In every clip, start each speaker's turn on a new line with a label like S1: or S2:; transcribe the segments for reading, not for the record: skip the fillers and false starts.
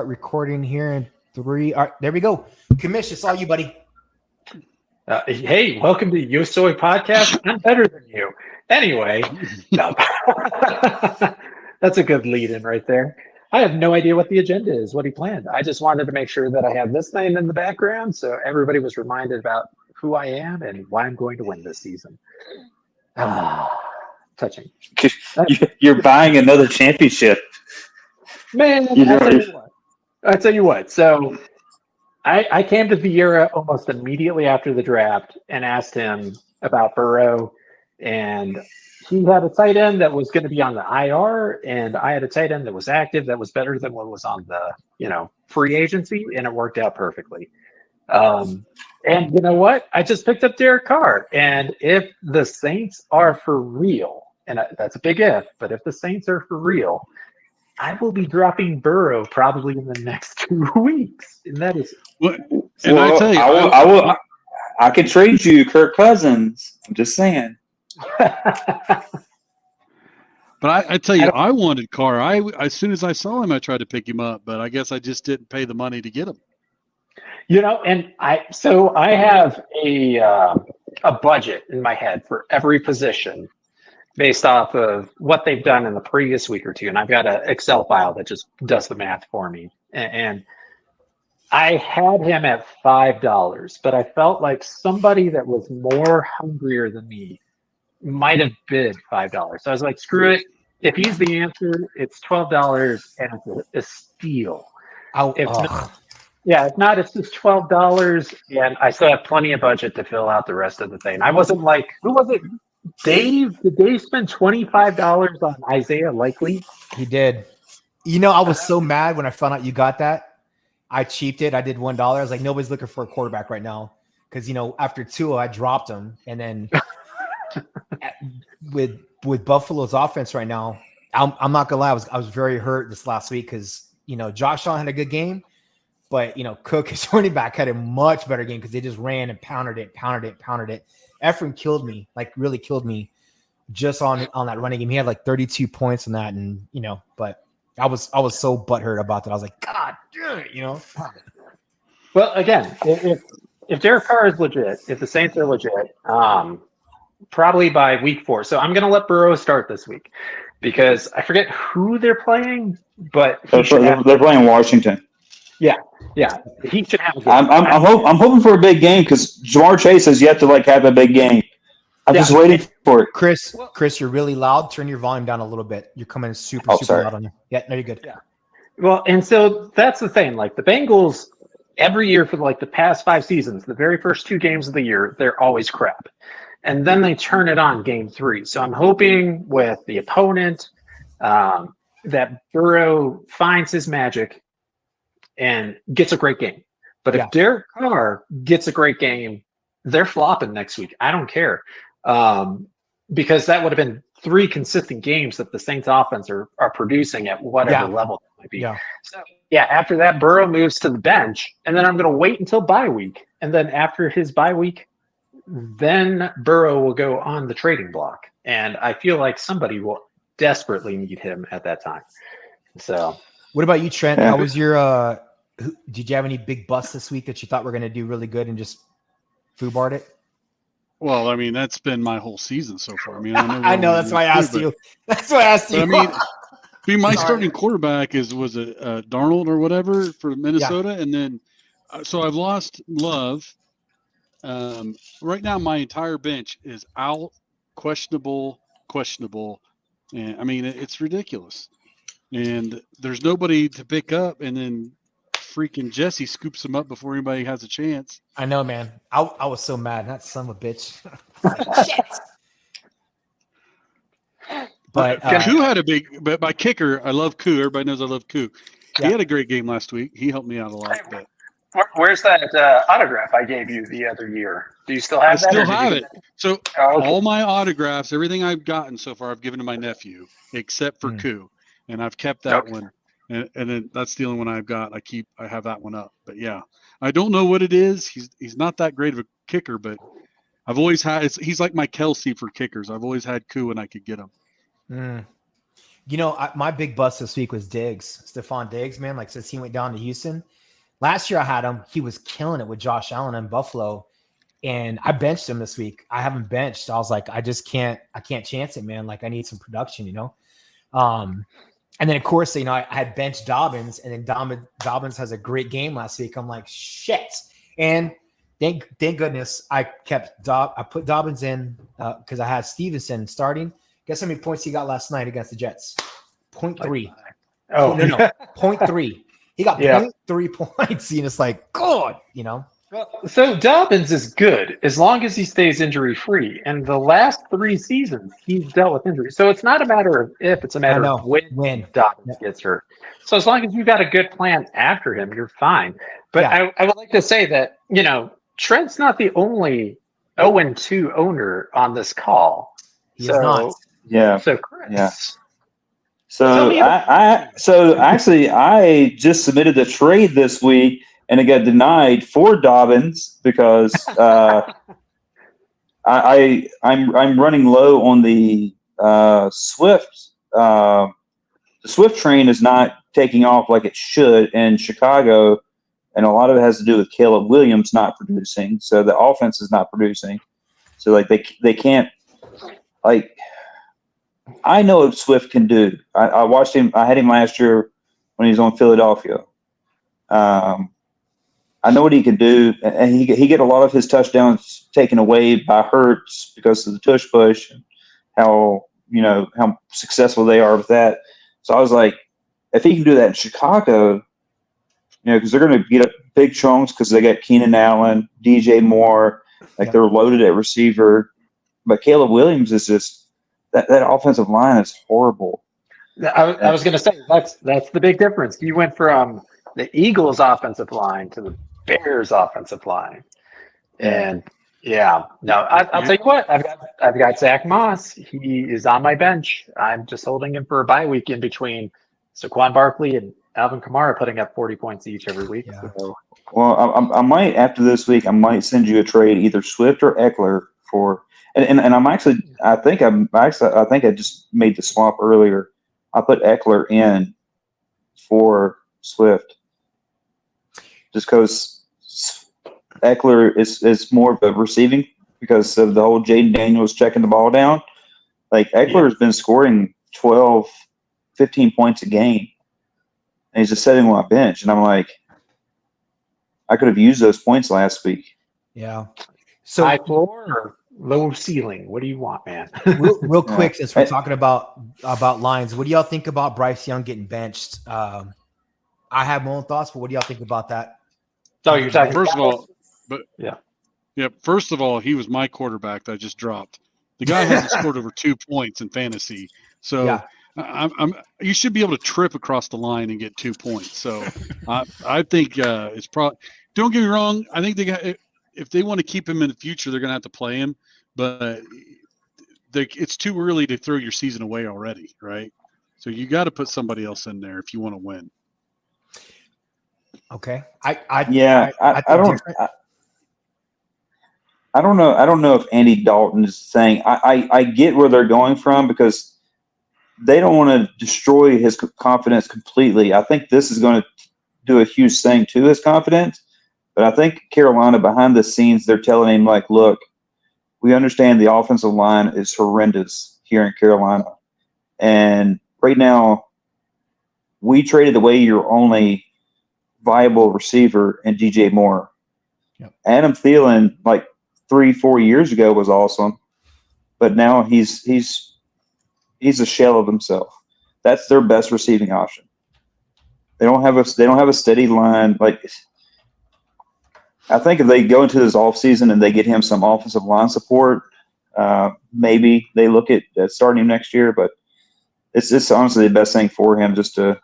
S1: recording here in 3. All right, there we go. Commish, it's all you, buddy.
S2: Hey, welcome to Yo Soy Podcast. I'm better than you. Anyway, no. That's a good lead-in right there. I have no idea what the agenda is, what he planned. I just wanted to make sure that I have this thing in the background so everybody was reminded about who I am and why I'm going to win this season. Touching.
S3: You're buying another championship.
S2: Man, I tell you what. So I came to Vieira almost immediately after the draft and asked him about Burrow, and he had a tight end that was going to be on the IR, and I had a tight end that was active that was better than what was on the free agency, and it worked out perfectly. And you know what? I just picked up Derek Carr, and if the Saints are for real, and that's a big if, but if the Saints are for real, I will be dropping Burrow probably in the next 2 weeks, and that is.
S3: And I tell you, I can trade you Kirk Cousins. I'm just saying.
S4: But I tell you, I wanted Carr. As soon as I saw him, I tried to pick him up, but I guess I just didn't pay the money to get him.
S2: And I have a budget in my head for every position based off of what they've done in the previous week or two, and I've got an Excel file that just does the math for me. And I had him at $5, but I felt like somebody that was more hungrier than me might have bid $5. So I was like, screw it. If he's the answer, it's $12 and it's a steal. If not, it's just $12, and I still have plenty of budget to fill out the rest of the thing. I wasn't like, who was it? Dave? Did Dave spend $25 on Isaiah Likely?
S1: He did. I was so mad when I found out you got that. I cheaped it. I did $1. I was like, nobody's looking for a quarterback right now. Because, after Tua, I dropped him. And then with Buffalo's offense right now, I'm not going to lie. I was very hurt this last week because, Josh Allen had a good game. But, Cook, his running back, had a much better game because they just ran and pounded it. Efren killed me, really killed me just on that running game. He had 32 points in that. And, but I was so butthurt about that. I was like, God, dude,
S2: Well, again, if Derek Carr is legit, if the Saints are legit, probably by week 4. So I'm going to let Burrow start this week because I forget who they're playing, but
S3: they're playing Washington.
S2: Yeah, he should have a game.
S3: I'm hoping for a big game because Jamar Chase has yet to have a big game. I'm just waiting for it.
S1: Chris, you're really loud. Turn your volume down a little bit. You're coming super loud on you. Yeah, no, you're good.
S2: Yeah. Well, and so that's the thing. The Bengals, every year for the past 5 seasons, the very first 2 games of the year, they're always crap. And then they turn it on game 3. So I'm hoping with the opponent that Burrow finds his magic and gets a great game. But if Derek Carr gets a great game, they're flopping next week. I don't care. Because that would have been 3 consistent games that the Saints offense are producing at whatever level it might be. Yeah. So, after that, Burrow moves to the bench, and then I'm going to wait until bye week. And then after his bye week, then Burrow will go on the trading block. And I feel like somebody will desperately need him at that time. So,
S1: what about you, Trent? How was your did you have any big busts this week that you thought were going to do really good and just foobarred it?
S4: Well, I mean, that's been my whole season so far. I mean,
S1: I know that's why I asked you. That's why I asked you.
S4: I mean, my starting quarterback was it Darnold or whatever for Minnesota, and then so I've lost Love. Right now, my entire bench is out, questionable, and I mean it's ridiculous. And there's nobody to pick up, and then freaking Jesse scoops him up before anybody has a chance.
S1: I know, man. I was so mad. That son of a bitch. Shit.
S4: But Koo had a big. But my kicker, I love Koo. Everybody knows I love Koo. He had a great game last week. He helped me out a lot. But
S2: where's that autograph I gave you the other year? Do you still have that?
S4: I still have it. So all my autographs, everything I've gotten so far, I've given to my nephew, except for Koo. And I've kept that one, and then that's the only one I've got. I have that one up. But I don't know what it is. He's not that great of a kicker, but I've always had. He's like my Kelsey for kickers. I've always had Koo, and I could get him.
S1: My big bust this week was Stephon Diggs, man. Like since he went down to Houston. Last year I had him. He was killing it with Josh Allen in Buffalo. And I benched him this week. I haven't benched. I was like, I can't chance it, man. Like I need some production, And then of course, I had benched Dobbins, and then Dobbins has a great game last week. I'm like, shit. And thank goodness I put Dobbins in because I had Stevenson starting. Guess how many points he got last night against the Jets? 0.3.
S2: Oh,
S1: no, 0.3. He got 0.3 points. And it's like, God,
S2: Well, so Dobbins is good as long as he stays injury free. And the last 3 seasons, he's dealt with injuries. So it's not a matter of if, it's a matter of when Dobbins gets hurt. So as long as you've got a good plan after him, you're fine. But I would like to say that, Trent's not the only 0-2 owner on this call.
S1: He is not.
S3: Yeah.
S2: So Chris.
S3: Yeah. So I just submitted a trade this week and it got denied for Dobbins because I'm running low on the Swift. The Swift train is not taking off like it should in Chicago, and a lot of it has to do with Caleb Williams not producing. So the offense is not producing. So like they can't like. I know what Swift can do. I watched him. I had him last year when he was on Philadelphia. I know what he can do, and he get a lot of his touchdowns taken away by Hurts because of the tush push and how successful they are with that. So I was like, if he can do that in Chicago, because they're going to get up big chunks because they got Keenan Allen, DJ Moore, they're loaded at receiver. But Caleb Williams is just that offensive line is horrible.
S2: I was going to say that's the big difference. You went from the Eagles' offensive line to the Bears' offensive line, and I'll tell you what, I've got Zach Moss. He is on my bench. I'm just holding him for a bye week in between Saquon Barkley and Alvin Kamara putting up 40 points each every week.
S1: Yeah.
S2: So.
S3: Well, I might after this week. I might send you a trade, either Swift or Eckler for, and I'm actually. I think I just made the swap earlier. I put Eckler in for Swift, just because Eckler is more of a receiving because of the whole Jaden Daniels checking the ball down. Like Eckler has been scoring 12, 15 points a game, and he's just sitting on my bench, and I'm like, I could have used those points last week.
S1: Yeah. So
S2: high floor or low ceiling? What do you want, man?
S1: real quick, since we're talking about lines, what do y'all think about Bryce Young getting benched? I have my own thoughts, but what do y'all think about that?
S2: So you're talking
S4: first of all,
S2: first
S4: of all, he was my quarterback that I just dropped. The guy hasn't scored over 2 points in fantasy, so you should be able to trip across the line and get 2 points. So I think it's probably. Don't get me wrong. I think if they want to keep him in the future, they're going to have to play him. But it's too early to throw your season away already, right? So you got to put somebody else in there if you want to win.
S1: Okay.
S3: I don't know. I don't know if Andy Dalton is saying. I get where they're going from because they don't want to destroy his confidence completely. I think this is going to do a huge thing to his confidence. But I think Carolina, behind the scenes, they're telling him, like, look, we understand the offensive line is horrendous here in Carolina. And right now, we traded away your only viable receiver in DJ Moore.
S1: Yep.
S3: Adam Thielen, like 3-4 years ago, was awesome. But now he's a shell of himself. That's their best receiving option. They don't have a steady line. Like, I think if they go into this offseason and they get him some offensive line support, maybe they look at starting him next year. But it's honestly the best thing for him just to.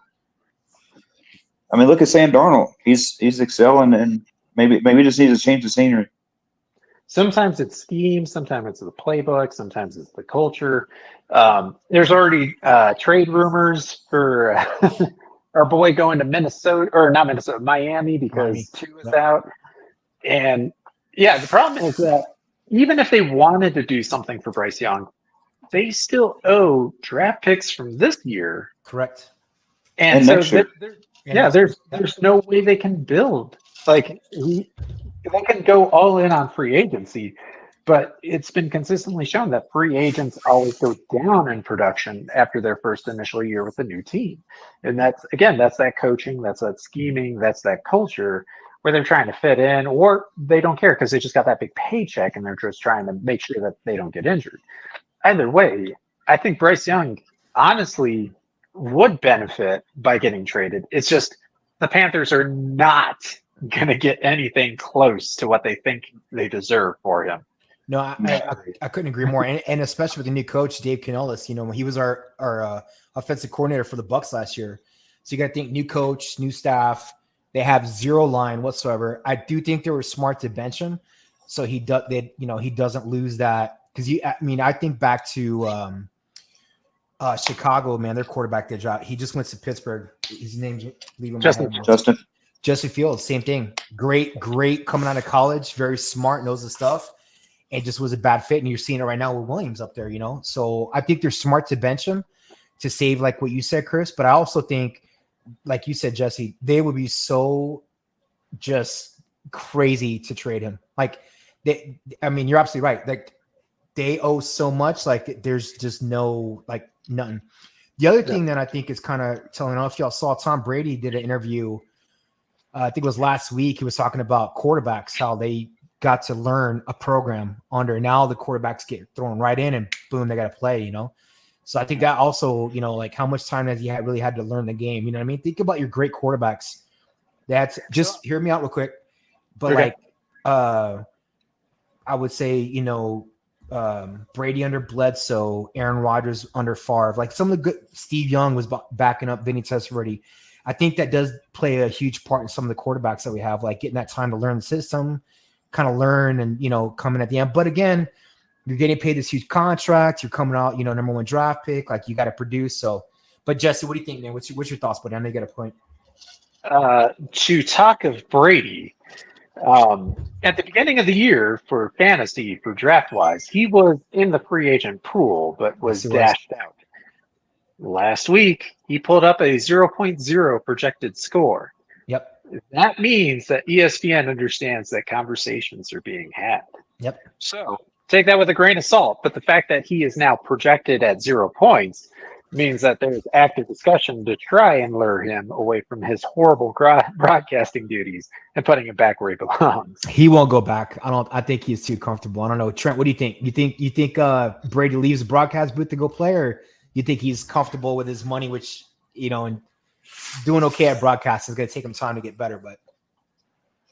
S3: I mean, look at Sam Darnold. He's excelling, and maybe just needs to change the scenery.
S2: Sometimes it's scheme, sometimes it's the playbook, sometimes it's the culture. There's already trade rumors for our boy going to Minnesota, or not Minnesota, Miami, because Tua is out. And the problem is that even if they wanted to do something for Bryce Young, they still owe draft picks from this year.
S1: Correct.
S2: And so,
S3: next year.
S2: there's no way they can build. Like, they can go all in on free agency, but it's been consistently shown that free agents always go down in production after their first initial year with a new team. And that's that coaching, that's that scheming, that's that culture where they're trying to fit in, or they don't care because they just got that big paycheck and they're just trying to make sure that they don't get injured. Either way, I think Bryce Young honestly would benefit by getting traded. It's just the Panthers are not going to get anything close to what they think they deserve for him.
S1: No, I couldn't agree more. And especially with the new coach, Dave Canellis, he was our offensive coordinator for the Bucs last year. So you got to think new coach, new staff. They have zero line whatsoever. I do think they were smart to bench him. So he doesn't lose that. Because I think back to Chicago, man, their quarterback did drop. He just went to Pittsburgh. His name's leaving my head. Justin Fields, same thing. Great coming out of college, very smart, knows the stuff. It just was a bad fit, and you're seeing it right now with Williams up there, So I think they're smart to bench him to save, like what you said, Chris. But I also think, like you said, Jesse, they would be so just crazy to trade him. Like, you're absolutely right. Like, they owe so much. Like, there's just no, like, nothing. The other thing that I think is kind of telling, I don't know if y'all saw, Tom Brady did an interview. I think it was last week. He was talking about quarterbacks, how they got to learn a program under. Now the quarterbacks get thrown right in and boom, they got to play, So I think that also, like, how much time has he really had to learn the game? You know what I mean? Think about your great quarterbacks. That's just hear me out real quick. But I would say, Brady under Bledsoe, Aaron Rodgers under Favre, like some of the good. Steve Young was backing up Vinny Testaverde. I think that does play a huge part in some of the quarterbacks that we have, like getting that time to learn the system, kind of learn and, coming at the end. But again, you're getting paid this huge contract. You're coming out, number one draft pick. Like, you got to produce. So, but Jesse, what do you think, man? What's your thoughts? But I know you got a point.
S2: To talk of Brady, at the beginning of the year for fantasy, for draft wise, he was in the free agent pool, but was dashed out. Last week, he pulled up a 0.0 projected score.
S1: Yep.
S2: That means that ESPN understands that conversations are being had.
S1: Yep.
S2: So take that with a grain of salt. But the fact that he is now projected at 0 points means that there's active discussion to try and lure him away from his horrible broadcasting duties and putting him back where he belongs.
S1: He won't go back. I think he's too comfortable. I don't know. Trent, what do you think? You think Brady leaves the broadcast booth to go play, or you think he's comfortable with his money, which, and doing okay at broadcast is going to take him time to get better? But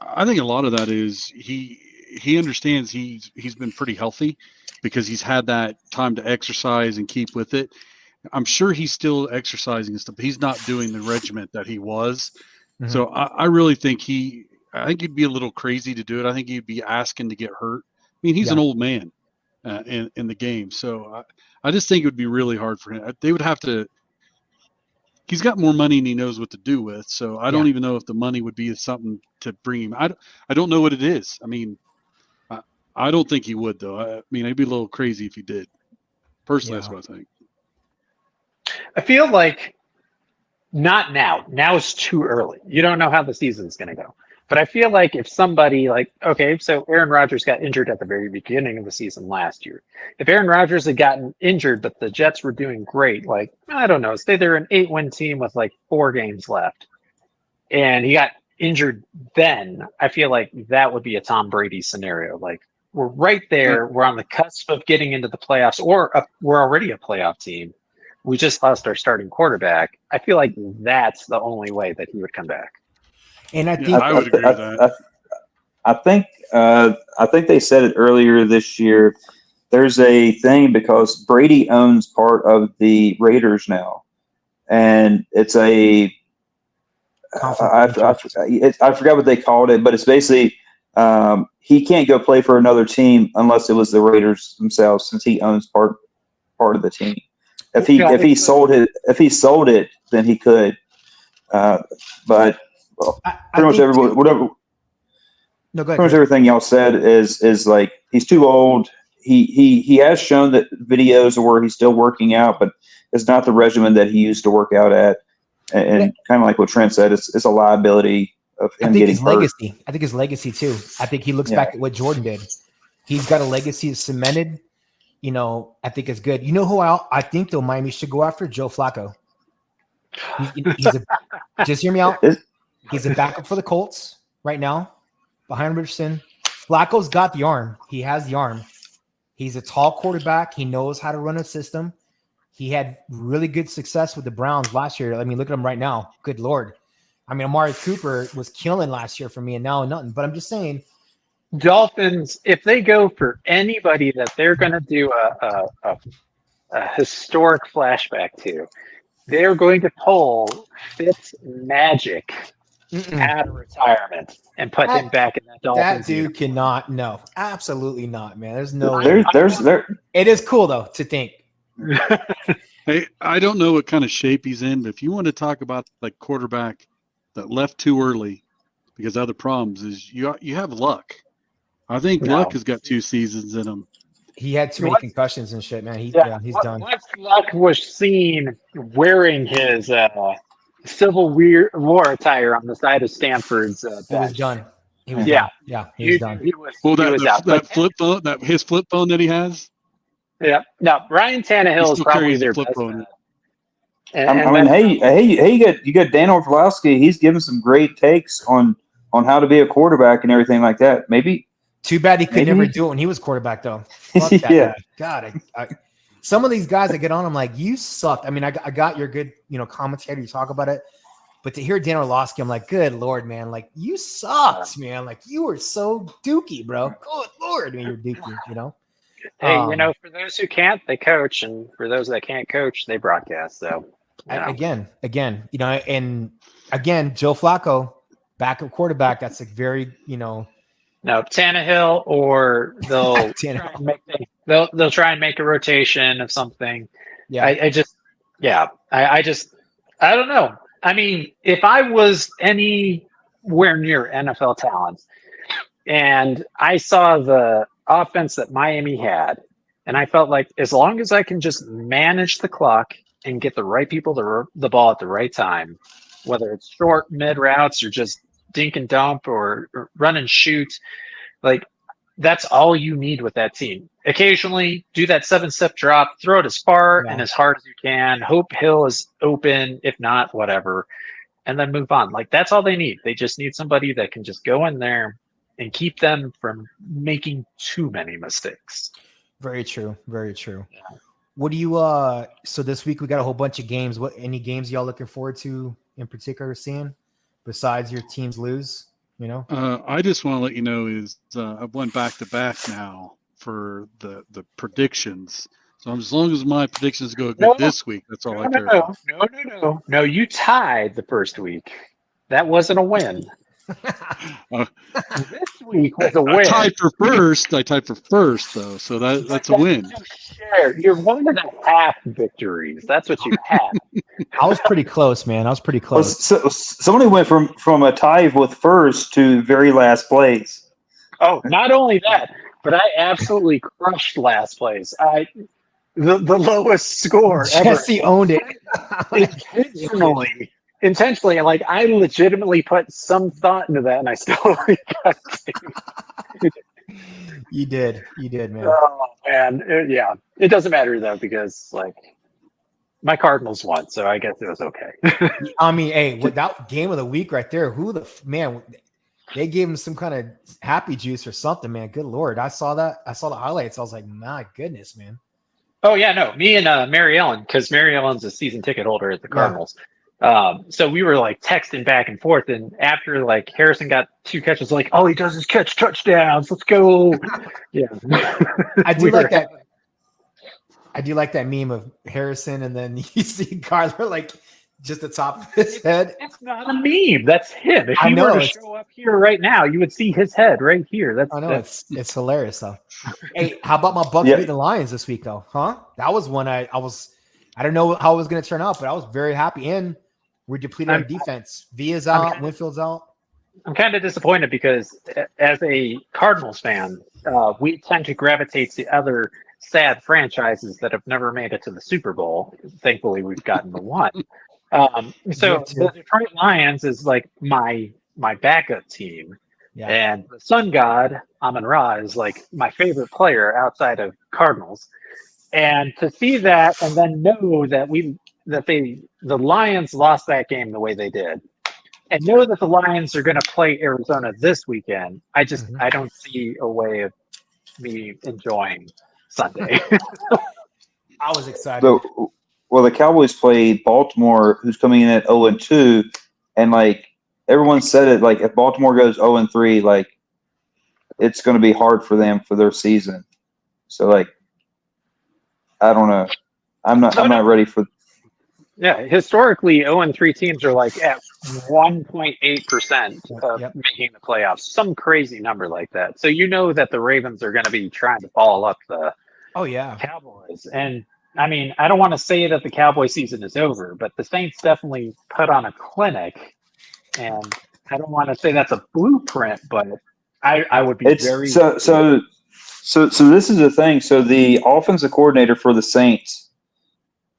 S4: I think a lot of that is he understands he's been pretty healthy because he's had that time to exercise and keep with it. I'm sure he's still exercising and stuff, but he's not doing the regiment that he was. Mm-hmm. So I really think he'd be a little crazy to do it. I think he'd be asking to get hurt. I mean, he's an old man in the game. So I just think it would be really hard for him. They would have to, he's got more money and he knows what to do with. So I don't even know if the money would be something to bring him. I don't know what it is. I mean, I don't think he would though. I mean, it'd be a little crazy if he did. Personally, that's what I think.
S2: I feel like not now. Now is too early. You don't know how the season's going to go. But I feel like if somebody so Aaron Rodgers got injured at the very beginning of the season last year. If Aaron Rodgers had gotten injured, but the Jets were doing great, I don't know, say they're an 8-win team with 4 games left, and he got injured then, I feel like that would be a Tom Brady scenario. We're right there. We're on the cusp of getting into the playoffs, or we're already a playoff team. We just lost our starting quarterback. I feel like that's the only way that he would come back.
S1: And I think
S4: I would agree with that.
S3: I think they said it earlier this year. There's a thing because Brady owns part of the Raiders now, and it's I forgot what they called it, but it's basically he can't go play for another team unless it was the Raiders themselves, since he owns part of the team. If he sold it, then he could. But pretty much everything y'all said is he's too old. he has shown that videos of where he's still working out, but it's not the regimen that he used to work out at. And kind of like what Trent said, it's a liability of him getting hurt.
S1: Legacy. I think his legacy too. I think he looks back at what Jordan did. He's got a legacy that's cemented. I think it's good. You know who I think though Miami should go after? Joe Flacco. Just hear me out. He's a backup for the Colts right now, behind Richardson. Flacco's got the arm. He has the arm. He's a tall quarterback. He knows how to run a system. He had really good success with the Browns last year. I mean, look at him right now. Good Lord. I mean, Amari Cooper was killing last year for me, and now nothing. But I'm just saying,
S2: Dolphins, if they go for anybody that they're going to do a historic flashback to, they're going to pull Fitz Magic out of retirement and put him back in that Dolphins.
S1: That dude cannot. No, absolutely not, man. There's no.
S3: It
S1: is cool though to think.
S4: Hey, I don't know what kind of shape he's in, but if you want to talk about like quarterback that left too early because other problems, is you have Luck. I think Luck has got 2 seasons in him.
S1: He had too many concussions and shit, man. He's done.
S2: Once Luck was seen wearing his Civil War attire on the side of Stanford's bench,
S1: he was done. He was
S2: done.
S1: Yeah, he was done.
S4: That flip phone, his flip phone that he has.
S2: Yeah. No, Ryan Tannehill is probably their best bet.
S3: You got Dan Orlovsky. He's given some great takes on how to be a quarterback and everything like that. Maybe.
S1: Too bad he could never do it when he was quarterback, though. Fuck that guy. God, some of these guys that get on, I'm like, you suck. I mean, I got your good, commentator. You talk about it, but to hear Dan Orlovsky, I'm like, good Lord, man, like you sucked, man. Like you were so dookie, bro. Good Lord, man, you're dookie.
S2: Hey, for those who can't, they coach, and for those that can't coach, they broadcast. So
S1: again, and again, Joe Flacco, backup quarterback. That's a very,
S2: No, Tannehill, or they'll try and make a rotation of something. Yeah, I don't know. I mean, if I was anywhere near NFL talent, and I saw the offense that Miami had, and I felt like as long as I can just manage the clock and get the right people the ball at the right time, whether it's short, mid routes, or just dink and dump or run and shoot, like that's all you need with that team. Occasionally do that 7-step drop, throw it as far and as hard as you can, hope Hill is open, if not, whatever, and then move on. Like that's all they need. They just need somebody that can just go in there and keep them from making too many mistakes.
S1: Very true. Very true. Yeah. What do you so this week we got a whole bunch of games. Any games y'all looking forward to in particular seeing besides your teams lose?
S4: I just want to let you know is I've won back-to-back now for the predictions. So as long as my predictions go good this week, that's all I care about.
S2: No, you tied the first week. That wasn't a win. This week was a win.
S4: I tied for first, though, so that's a win.
S2: You're 1.5 victories. That's what you had.
S1: I was pretty close, man. I was pretty close.
S3: Well, somebody went from a tie with first to very last place.
S2: Oh, not only that, but I absolutely crushed last place. The lowest score ever.
S1: Jesse owned it.
S2: Intentionally, like I legitimately put some thought into that, and I still got it.
S1: You did, man.
S2: Oh man, it doesn't matter though because like my Cardinals won, so I guess it was okay.
S1: I mean, hey, with that game of the week right there, man? They gave him some kind of happy juice or something, man. Good Lord, I saw that. I saw the highlights. I was like, my goodness, man.
S2: Oh yeah, no, me and Mary Ellen, because Mary Ellen's a season ticket holder at the Cardinals. Yeah. So we were like texting back and forth, and after like Harrison got 2 catches, like all he does is catch touchdowns. Let's go. Yeah.
S1: I do like that. I do like that meme of Harrison, and then you see Kyler like just the top of his head.
S2: It's not a meme. That's him. If he were to show up here right now, you would see his head right here.
S1: It's hilarious though. Hey, how about my Bucks beating the Lions this week though? Huh? That was one I don't know how it was going to turn out, but I was very happy. And we're depleted on defense. Villa's out, Winfield's out.
S2: I'm kind of disappointed because as a Cardinals fan, we tend to gravitate to other sad franchises that have never made it to the Super Bowl. Thankfully, we've gotten the one. So the Detroit Lions is like my backup team, and the Sun God Amon Ra is like my favorite player outside of Cardinals. And to see that, and then know that the Lions lost that game the way they did, and know that the Lions are going to play Arizona this weekend, I don't see a way of me enjoying Sunday.
S1: I was excited.
S3: The Cowboys played Baltimore, who's coming in at 0-2, and like everyone said it, like if Baltimore goes 0-3, like it's going to be hard for them for their season. So like, I don't know. I'm not ready for.
S2: Yeah, historically, 0-3 teams are like at 1.8% of making the playoffs, some crazy number like that. So you know that the Ravens are going to be trying to follow up the Cowboys. And I mean, I don't want to say that the Cowboy season is over, but the Saints definitely put on a clinic. And I don't want to say that's a blueprint, but I would be very.
S3: So this is the thing. So the offensive coordinator for the Saints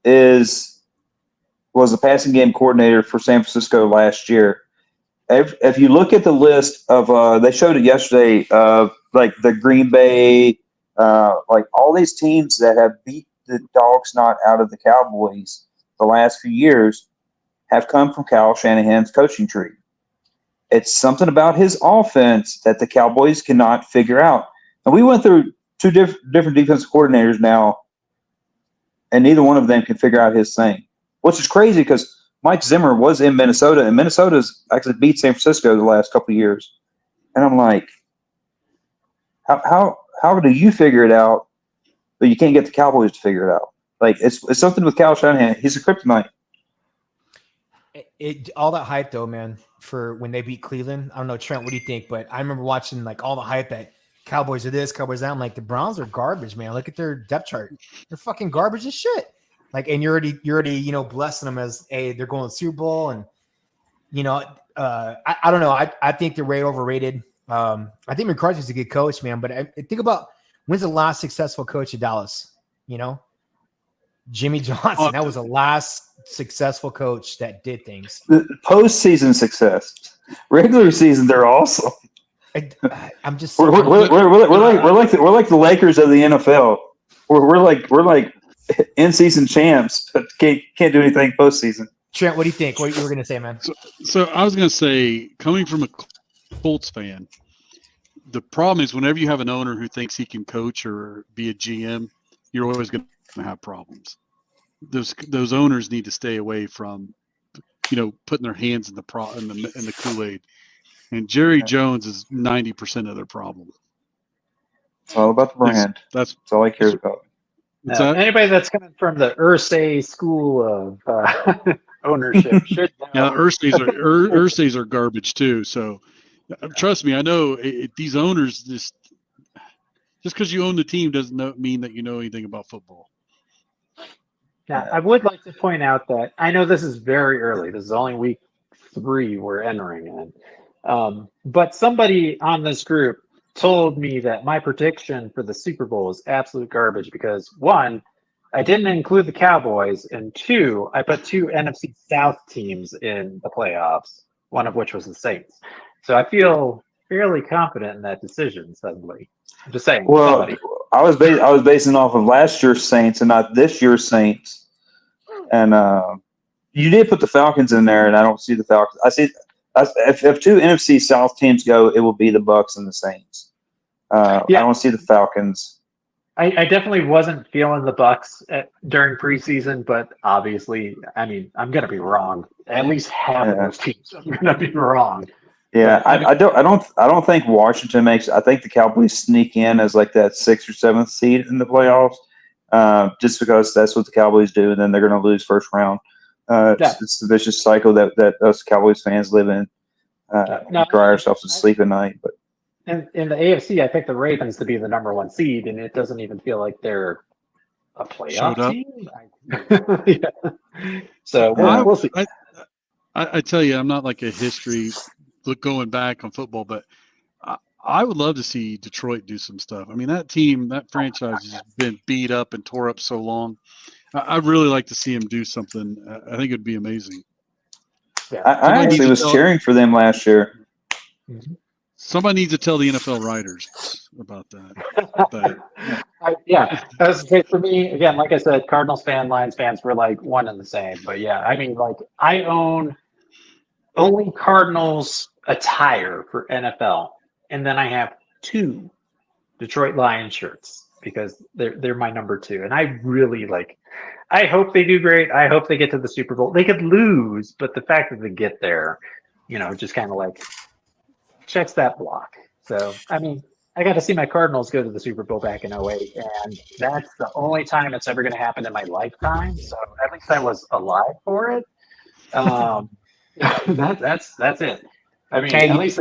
S3: was the passing game coordinator for San Francisco last year. If you look at the list of, they showed it yesterday, like the Green Bay, like all these teams that have beat the dog snot out of the Cowboys the last few years have come from Kyle Shanahan's coaching tree. It's something about his offense that the Cowboys cannot figure out. And we went through two different defensive coordinators now, and neither one of them can figure out his thing, which is crazy because Mike Zimmer was in Minnesota, and Minnesota's actually beat San Francisco the last couple of years. And I'm like, how do you figure it out, but you can't get the Cowboys to figure it out? Like it's something with Kyle Shanahan. He's a kryptonite.
S1: All that hype though, man, for when they beat Cleveland. I don't know, Trent, what do you think? But I remember watching like all the hype that Cowboys are this, Cowboys that. I'm like, the Browns are garbage, man. Look at their depth chart. They're fucking garbage as shit. Like, and you're already, blessing them as, hey, they're going to the Super Bowl. And, I don't know. I think they're way overrated. I think McCarthy's a good coach, man. But I think about when's the last successful coach of Dallas? Jimmy Johnson. That was the last successful coach that did things.
S3: The postseason success, regular season, they're awesome.
S1: I'm just
S3: we're like the Lakers of the NFL. We're like in season champs, but can't do anything postseason.
S1: Trent, what do you think? What you were gonna say, man?
S4: So I was gonna say, coming from a Colts fan, the problem is whenever you have an owner who thinks he can coach or be a GM, you're always going to have problems. Those owners need to stay away from, putting their hands in the Kool-Aid. And Jerry Jones is 90% of their problem.
S3: It's all about the brand. That's all he cares about.
S2: Anybody that's coming from the Irsay school of ownership should know.
S4: Yeah, Irsays are garbage too. So trust me, I know these owners just because you own the team doesn't mean that you know anything about football.
S2: Now, I would like to point out that I know this is very early. This is only week 3 we're entering in. But somebody on this group told me that my prediction for the Super Bowl is absolute garbage because 1, I didn't include the Cowboys, and 2, I put 2 NFC South teams in the playoffs, one of which was the Saints. So I feel fairly confident in that decision suddenly. I'm just saying.
S3: Well,
S2: somebody.
S3: I was basing off of last year's Saints and not this year's Saints. And you did put the Falcons in there, and I don't see the Falcons. I see if 2 NFC South teams go, it will be the Bucs and the Saints. I don't see the Falcons.
S2: I definitely wasn't feeling the Bucs during preseason, but obviously, I mean, I'm going to be wrong. At least half of those teams, I'm going to be wrong.
S3: Yeah, I don't think Washington makes. I think the Cowboys sneak in as like that 6th or 7th seed in the playoffs, just because that's what the Cowboys do, and then they're going to lose first round. It's the vicious cycle that us Cowboys fans live in. We cry ourselves to sleep at night. But
S2: in the AFC, I picked the Ravens to be the number 1 seed, and it doesn't even feel like they're a playoff team. So we'll see.
S4: I tell you, I'm not like a history going back on football, but I would love to see Detroit do some stuff. I mean, that franchise has been beat up and tore up so long. I'd really like to see him do something. I think it'd be amazing.
S2: Yeah.
S3: I actually was cheering for them last year.
S4: Somebody needs to tell the NFL writers about that.
S2: That was great for me. Again, like I said, Cardinals fan, Lions fans were like one and the same. But yeah, I mean, like I own only Cardinals attire for NFL, and then I have 2 Detroit Lions shirts because they're my number 2, and I really like. I hope they do great. I hope they get to the Super Bowl. They could lose, but the fact that they get there, just kind of like checks that block. So, I mean, I got to see my Cardinals go to the Super Bowl back in '08, and that's the only time it's ever going to happen in my lifetime. So at least I was alive for it. That's it. I mean, at least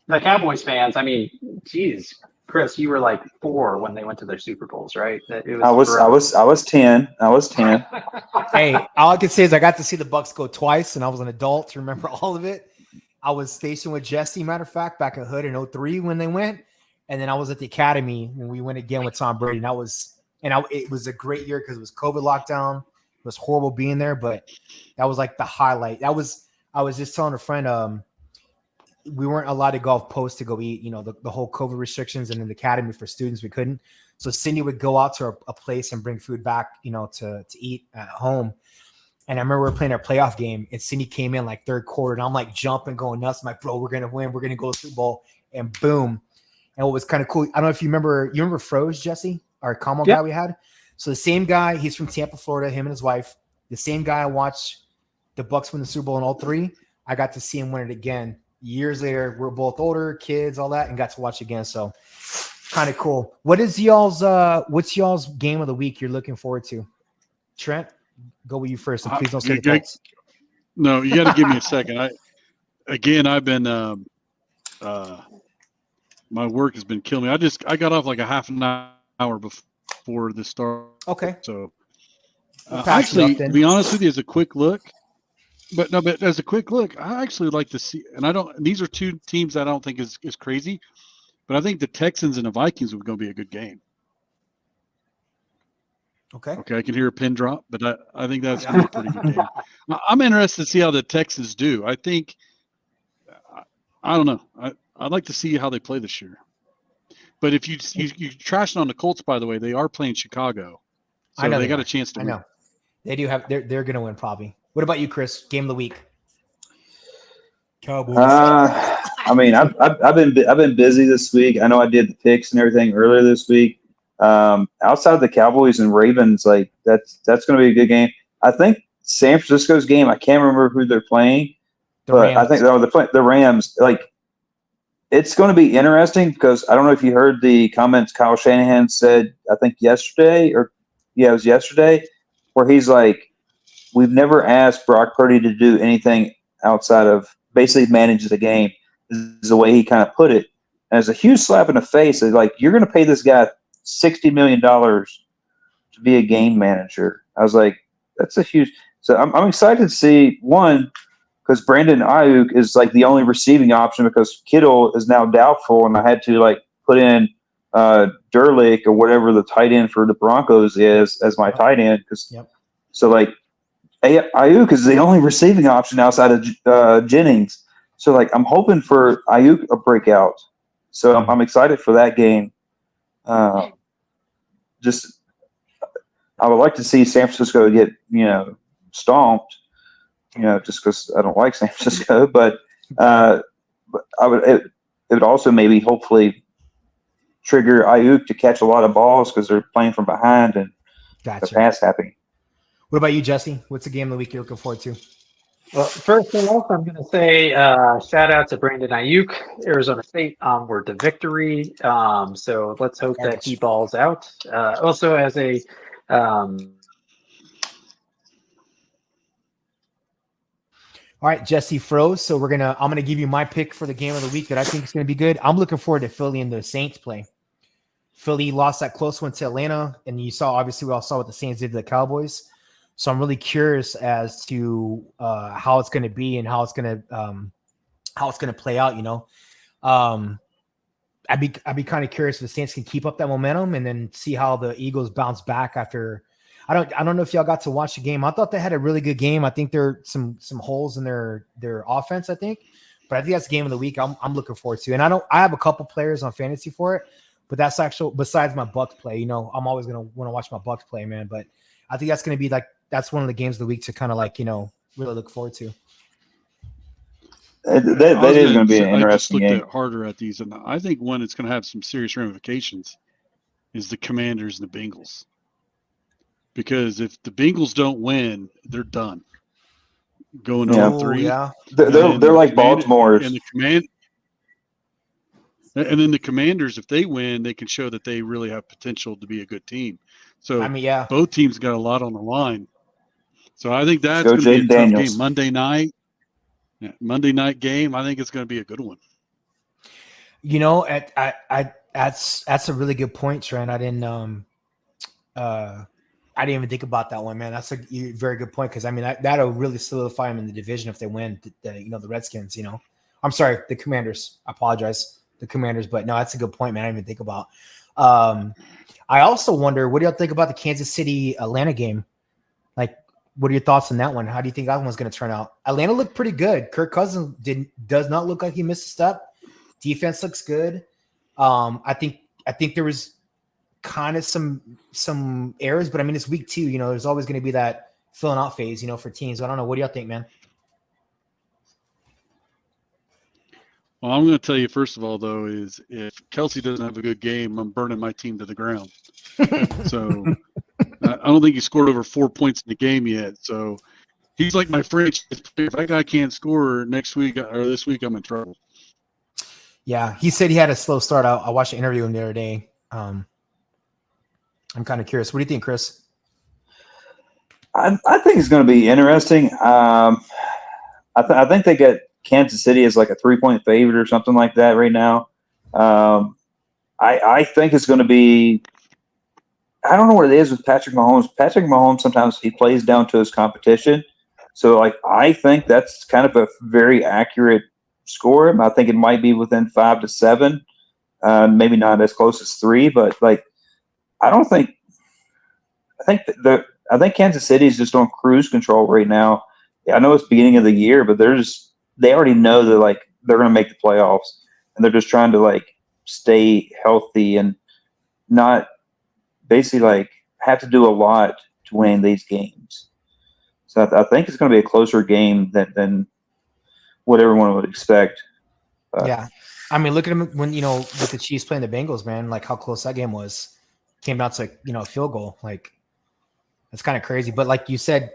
S2: the Cowboys fans. I mean, geez, Chris, you were like 4 when they went to their Super Bowls, right?
S3: I was 10. I was 10.
S1: Hey, all I can say is I got to see the Bucks go twice, and I was an adult to remember all of it. I was stationed with Jesse, matter of fact, back at Hood in 03 when they went. And then I was at the Academy when we went again with Tom Brady. And it was a great year because it was COVID lockdown. It was horrible being there, but that was like the highlight. I was just telling a friend, we weren't allowed to go off post to go eat, the whole COVID restrictions, and in the Academy for students, we couldn't. So Cindy would go out to a place and bring food back, to eat at home. And I remember we were playing our playoff game, and Cindy came in like third quarter, and I'm like jumping, going nuts. I'm like, bro, we're gonna win. We're gonna go to the Super Bowl, and boom. And what was kind of cool, I don't know if you remember Froze, Jesse, our Como guy we had. So the same guy, he's from Tampa, Florida. Him and his wife, the same guy I watched the Bucks win the Super Bowl in 03. I got to see him win it again years later. We're both older, kids, all that, and got to watch again. So kind of cool. What's y'all's game of the week you're looking forward to? Trent? Go with you first, and please don't say the Colts.
S4: No, you got to give me a second. I've been my work has been killing me. I got off like a half an hour before the start.
S1: Okay.
S4: So actually, to be honest with you, as a quick look, but as a quick look, I actually like to see, and these are 2 teams that I don't think is crazy, but I think the Texans and the Vikings are going to be a good game.
S1: Okay,
S4: I can hear a pin drop, but I think that's going to be a pretty good game. I'm interested to see how the Texans do. I think, I don't know. I'd like to see how they play this year. But if you trashing on the Colts, by the way, they are playing Chicago, so
S1: I know
S4: they got a chance to win.
S1: I know they do have. They're going to win probably. What about you, Chris? Game of the week. Cowboys.
S3: I mean, I've been busy this week. I know I did the picks and everything earlier this week. Outside of the Cowboys and Ravens, like that's going to be a good game. I think San Francisco's game. I can't remember who they're playing, but I think they're playing the Rams. Like it's going to be interesting because I don't know if you heard the comments Kyle Shanahan said. I think yesterday, it was yesterday, where he's like, "We've never asked Brock Purdy to do anything outside of basically manage the game." Is the way he kind of put it, and it's a huge slap in the face. It's like you're going to pay this guy $60 million to be a game manager. I was like, that's a huge. So I'm excited to see one because Brandon Ayuk is like the only receiving option because Kittle is now doubtful, and I had to like put in Durlick or whatever the tight end for the Broncos is as my tight end because so like Ayuk is the only receiving option outside of Jennings. So like I'm hoping for Ayuk a breakout. So I'm excited for that game. Just I would like to see San Francisco get stomped, just because I don't like San Francisco. But it would also maybe hopefully trigger Ayuk to catch a lot of balls because they're playing from behind and they're pass happy.
S1: What about you, Jesse? What's the game of the week you're looking forward to?
S2: Well, first of all, I'm going to say shout out to Brandon Ayuk, Arizona State, onward to victory. So let's hope that he balls out. Also, as a
S1: all right, Jesse froze. So I'm gonna give you my pick for the game of the week that I think is gonna be good. I'm looking forward to Philly and the Saints play. Philly lost that close one to Atlanta, and we all saw what the Saints did to the Cowboys. So I'm really curious as to how it's going to be and how it's going to play out. I'd be kind of curious if the Saints can keep up that momentum and then see how the Eagles bounce back after. I don't know if y'all got to watch the game. I thought they had a really good game. I think there are some holes in their offense, I think. But I think that's game of the week I'm looking forward to. And I have a couple players on fantasy for it, but that's actually besides my Bucks play. I'm always gonna want to watch my Bucks play, man. But I think that's gonna be that's one of the games of the week to kind of really look forward to.
S3: That is going to be an interesting
S4: I just looked
S3: game.
S4: harder at these, and I think one that's going to have some serious ramifications is the Commanders and the Bengals. Because if the Bengals don't win, they're done. Going 0-3.
S1: Yeah.
S3: They're like Baltimore's.
S4: And then the Commanders, if they win, they can show that they really have potential to be a good team. So both teams got a lot on the line. So I think that's going to be a tough game. Monday night game. I think it's going to be a good one.
S1: That's a really good point, Trent. I didn't even think about that one, man. That's a very good point because that'll really solidify them in the division if they win. The Redskins. I'm sorry, the Commanders. I apologize, the Commanders, but no, that's a good point, man. I didn't even think about. I also wonder, what do y'all think about the Kansas City Atlanta game? What are your thoughts on that one? How do you think that one's going to turn out? Atlanta looked pretty good. Kirk Cousins does not look like he missed a step. Defense looks good. I think there was kind of some errors, but it's week 2. There's always going to be that filling out phase, for teams. I don't know. What do y'all think, man?
S4: Well, I'm going to tell you, first of all, though, is if Kelsey doesn't have a good game, I'm burning my team to the ground. So I don't think he scored over 4 points in the game yet. So he's like my franchise player. If that guy can't score next week or this week, I'm in trouble.
S1: Yeah, he said he had a slow start. I watched an interview with him the other day. I'm kind of curious. What do you think, Chris?
S3: I think it's going to be interesting. I think they got Kansas City as like a 3-point favorite or something like that right now. I think it's going to be. I don't know what it is with Patrick Mahomes. Patrick Mahomes, sometimes he plays down to his competition. So, I think that's kind of a very accurate score. I think it might be within 5 to 7, maybe not as close as 3, but I don't think. I think Kansas City is just on cruise control right now. Yeah, I know it's beginning of the year, but they already know that they're going to make the playoffs, and they're just trying to stay healthy and not basically have to do a lot to win these games. So I think it's going to be a closer game than what everyone would expect.
S1: Yeah. Look at him when, with the Chiefs playing the Bengals, man, how close that game was. Came down to, a field goal. That's kind of crazy. But like you said,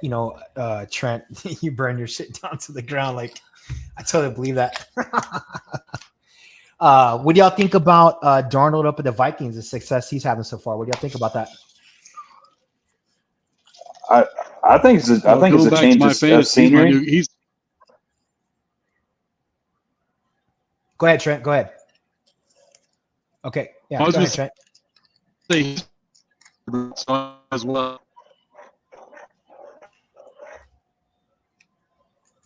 S1: Trent, you burn your shit down to the ground. I totally believe that. What do y'all think about Darnold up at the Vikings, the success he's having so far? What do y'all think about that?
S3: I think it's a change of scenery.
S1: Go ahead, Trent. Go ahead. Okay. Yeah. Go ahead, Trent.
S4: As well.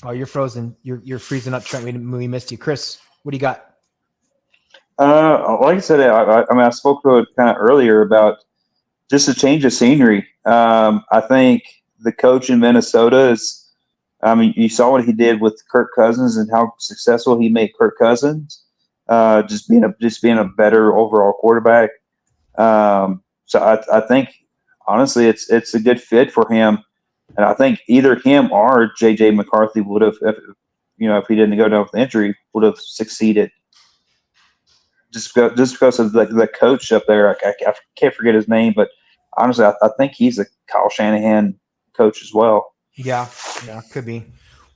S1: Oh, you're frozen. You're freezing up, Trent. We missed you. Chris, what do you got?
S3: Like I said, I spoke to it kind of earlier about just a change of scenery. I think the coach in Minnesota is. You saw what he did with Kirk Cousins and how successful he made Kirk Cousins. Just being a better overall quarterback. So I think honestly, it's a good fit for him. And I think either him or J.J. McCarthy would have, if he didn't go down with the injury, would have succeeded. Just because of the coach up there, I can't forget his name, but honestly, I think he's a Kyle Shanahan coach as well.
S1: Yeah, could be.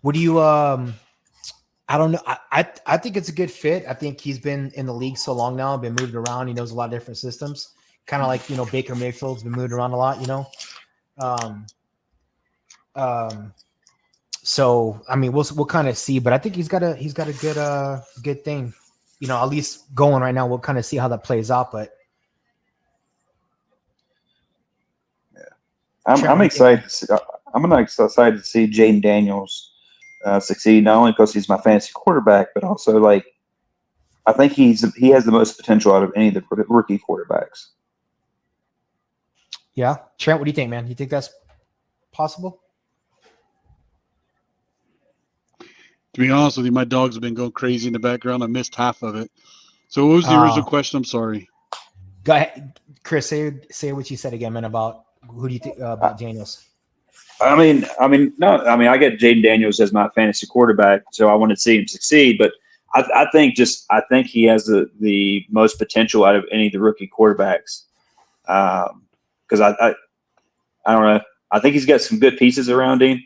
S1: What do you? I don't know. I think it's a good fit. I think he's been in the league so long now, been moved around. He knows a lot of different systems. Kind of like Baker Mayfield's been moved around a lot. So we'll kind of see, but I think he's got a good thing, at least going right now. We'll kind of see how that plays out, but
S3: yeah, I'm excited. I'm excited to see Jaden Daniels succeed, not only because he's my fantasy quarterback, but also I think he has the most potential out of any of the rookie quarterbacks.
S1: Yeah, Trent, what do you think, man? You think that's possible?
S4: To be honest with you, my dogs have been going crazy in the background. I missed half of it. So what was the original question? I'm sorry.
S1: Go ahead, Chris. Say what you said again, man. About who do you think about Daniels?
S3: I mean, I get Jaden Daniels as my fantasy quarterback, so I want to see him succeed. But I think he has the most potential out of any of the rookie quarterbacks. Because I don't know. I think he's got some good pieces around him.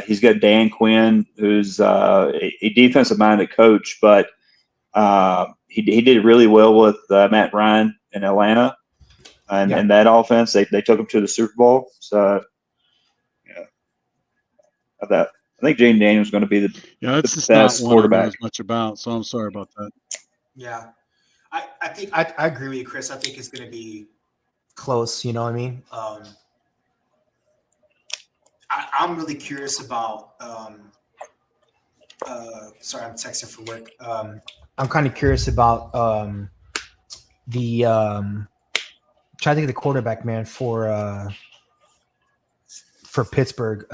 S3: He's got Dan Quinn, who's a defensive-minded coach, but he did really well with Matt Ryan in Atlanta, and that offense. They took him to the Super Bowl. So, I think Jaden Daniels is going to be the
S4: that's
S3: the
S4: just not
S3: best
S4: one I know
S3: quarterback.
S4: as much about. So I'm sorry about that.
S1: Yeah, I think I agree with you, Chris. I think it's going to be close. You know what I mean? I'm really curious about. Sorry, I'm texting for work. I'm kind of curious about the trying to think of the quarterback, man, for Pittsburgh.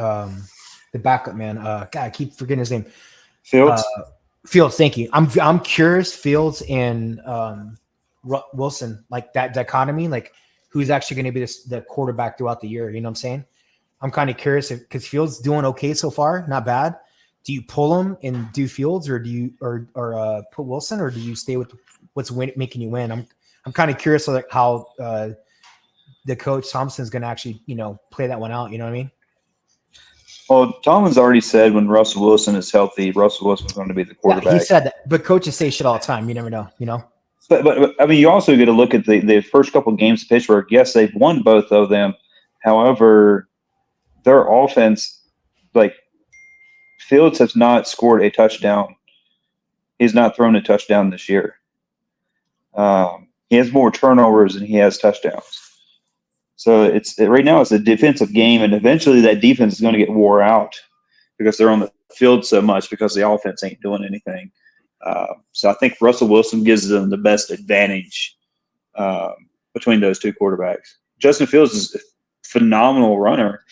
S1: The backup man. God, I keep forgetting his name.
S3: Fields.
S1: Fields, thank you. I'm curious, Fields and Wilson, like that dichotomy, like who's actually going to be the quarterback throughout the year. You know what I'm saying? I'm kind of curious because Fields doing okay so far, not bad. Do you pull him and do Fields, or do you or put Wilson, or do you stay with what's making you win? I'm kind of curious like how the coach Thompson's going to actually play that one out. You know what I mean?
S3: Well, Tomlin's already said when Russell Wilson is healthy, Russell Wilson's going to be the quarterback.
S1: Yeah, he said that, but coaches say shit all the time. You never know,
S3: But I mean, you also get to look at the first couple of games of Pittsburgh. Yes, they've won both of them. However, their offense, like Fields, has not scored a touchdown. He's not thrown a touchdown this year. He has more turnovers than he has touchdowns. So right now it's a defensive game, and eventually that defense is going to get wore out because they're on the field so much because the offense ain't doing anything. So I think Russell Wilson gives them the best advantage between those two quarterbacks. Justin Fields is a phenomenal runner.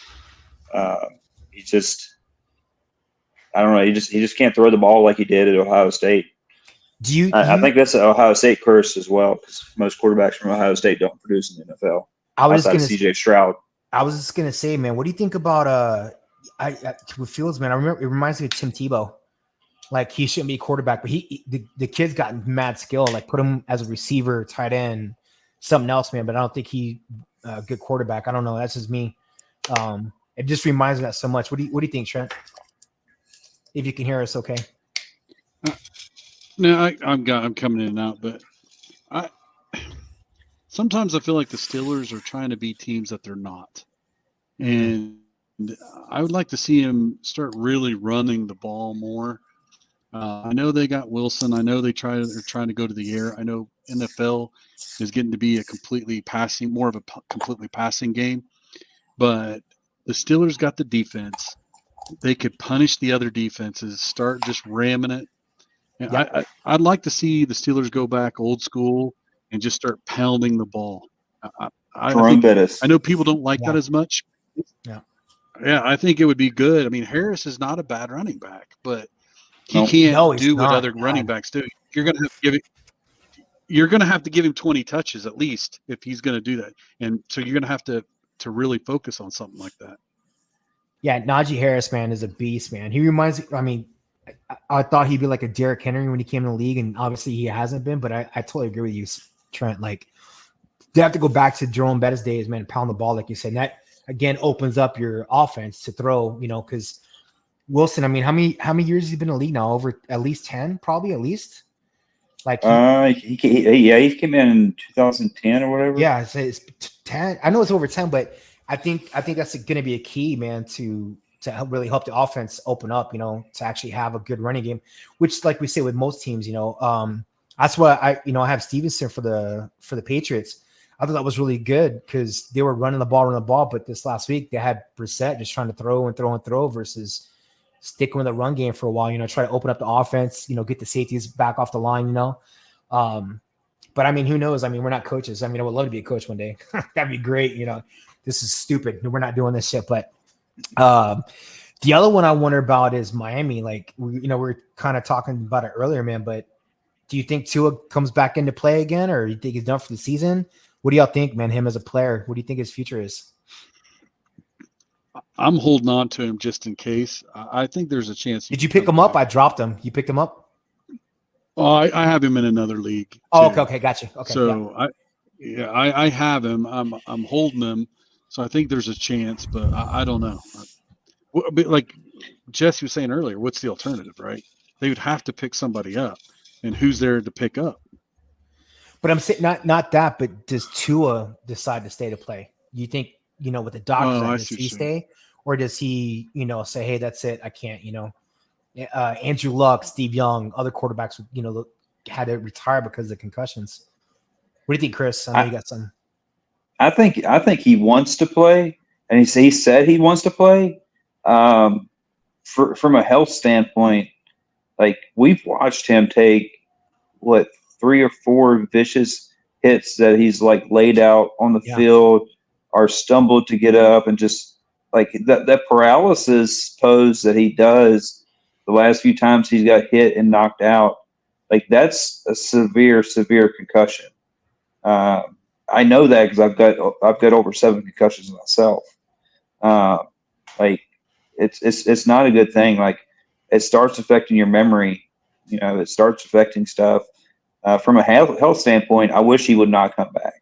S3: He just, I don't know. He just can't throw the ball like he did at Ohio State. I think that's the Ohio State curse as well, because most quarterbacks from Ohio State don't produce in the NFL.
S1: I was
S3: outside
S1: going
S3: of CJ Stroud.
S1: I was just gonna say, man, what do you think about with Fields, man? I remember it reminds me of Tim Tebow. Like he shouldn't be a quarterback, but the kid's got mad skill. Like put him as a receiver, tight end, something else, man. But I don't think he a good quarterback. I don't know. That's just me. It just reminds me of that so much. What do you think, Trent? If you can hear us, okay.
S4: No, I'm coming in and out, but sometimes I feel like the Steelers are trying to be teams that they're not, and I would like to see him start really running the ball more. I know they got Wilson. I know they're trying to go to the air. I know NFL is getting to be more of a completely passing game, but the Steelers got the defense. They could punish the other defenses, start just ramming it. And yep. I'd like to see the Steelers go back old school and just start pounding the ball. I know people don't like that as much. Yeah, I think it would be good. I mean, Harris is not a bad running back, but he can't do what other running backs do. You're going to have to give him 20 touches at least if he's going to do that. And so you're going to have to really focus on something like that.
S1: Yeah, Najee Harris, man, is a beast, man. He reminds me, I mean, I thought he'd be like a Derrick Henry when he came in the league, and obviously he hasn't been, but I totally agree with you, Trent. Like, they have to go back to Jerome Bettis days, man, pound the ball, like you said. And that, again, opens up your offense to throw, because Wilson, I mean, how many years has he been in the league now? Over at least 10, probably at least? Like
S3: he came in 2010 or whatever.
S1: Yeah, it's 10. I know it's over 10, but I think that's going to be a key, man, to really help the offense open up, to actually have a good running game, which, like we say with most teams, that's why I have Stevenson for the Patriots. I thought that was really good because they were running the ball, but this last week they had Brissett just trying to throw and throw and throw versus stick with the run game for a while, try to open up the offense, get the safeties back off the line, But I mean, who knows? I mean, we're not coaches. I mean, I would love to be a coach one day. That'd be great. This is stupid. We're not doing this shit. But the other one I wonder about is Miami. Like, we're kind of talking about it earlier, man. But do you think Tua comes back into play again, or you think he's done for the season? What do y'all think, man? Him as a player, what do you think his future is?
S4: I'm holding on to him just in case. I think there's a chance.
S1: Did you pick him up? I dropped him. You picked him up?
S4: Oh, I have him in another league.
S1: Oh, okay, gotcha. Okay,
S4: so yeah. I have him. I'm holding him, so I think there's a chance, but I don't know. But like Jesse was saying earlier, what's the alternative, right? They would have to pick somebody up, and who's there to pick up?
S1: But I'm saying not that, but does Tua decide to stay to play? You think with the doctors, does he stay, or does he say, hey, that's it, I can't, Andrew Luck, Steve Young, other quarterbacks, had to retire because of concussions. What do you think, Chris? I know you got some.
S3: I think he wants to play, and he said he wants to play. From a health standpoint, like we've watched him take 3 or 4 vicious hits that he's like laid out on the field or stumbled to get up, and just like that paralysis pose that he does the last few times he's got hit and knocked out, like that's a severe concussion. I know that because I've got over 7 concussions myself. Like it's not a good thing. Like it starts affecting your memory. It starts affecting stuff. From a health standpoint, I wish he would not come back.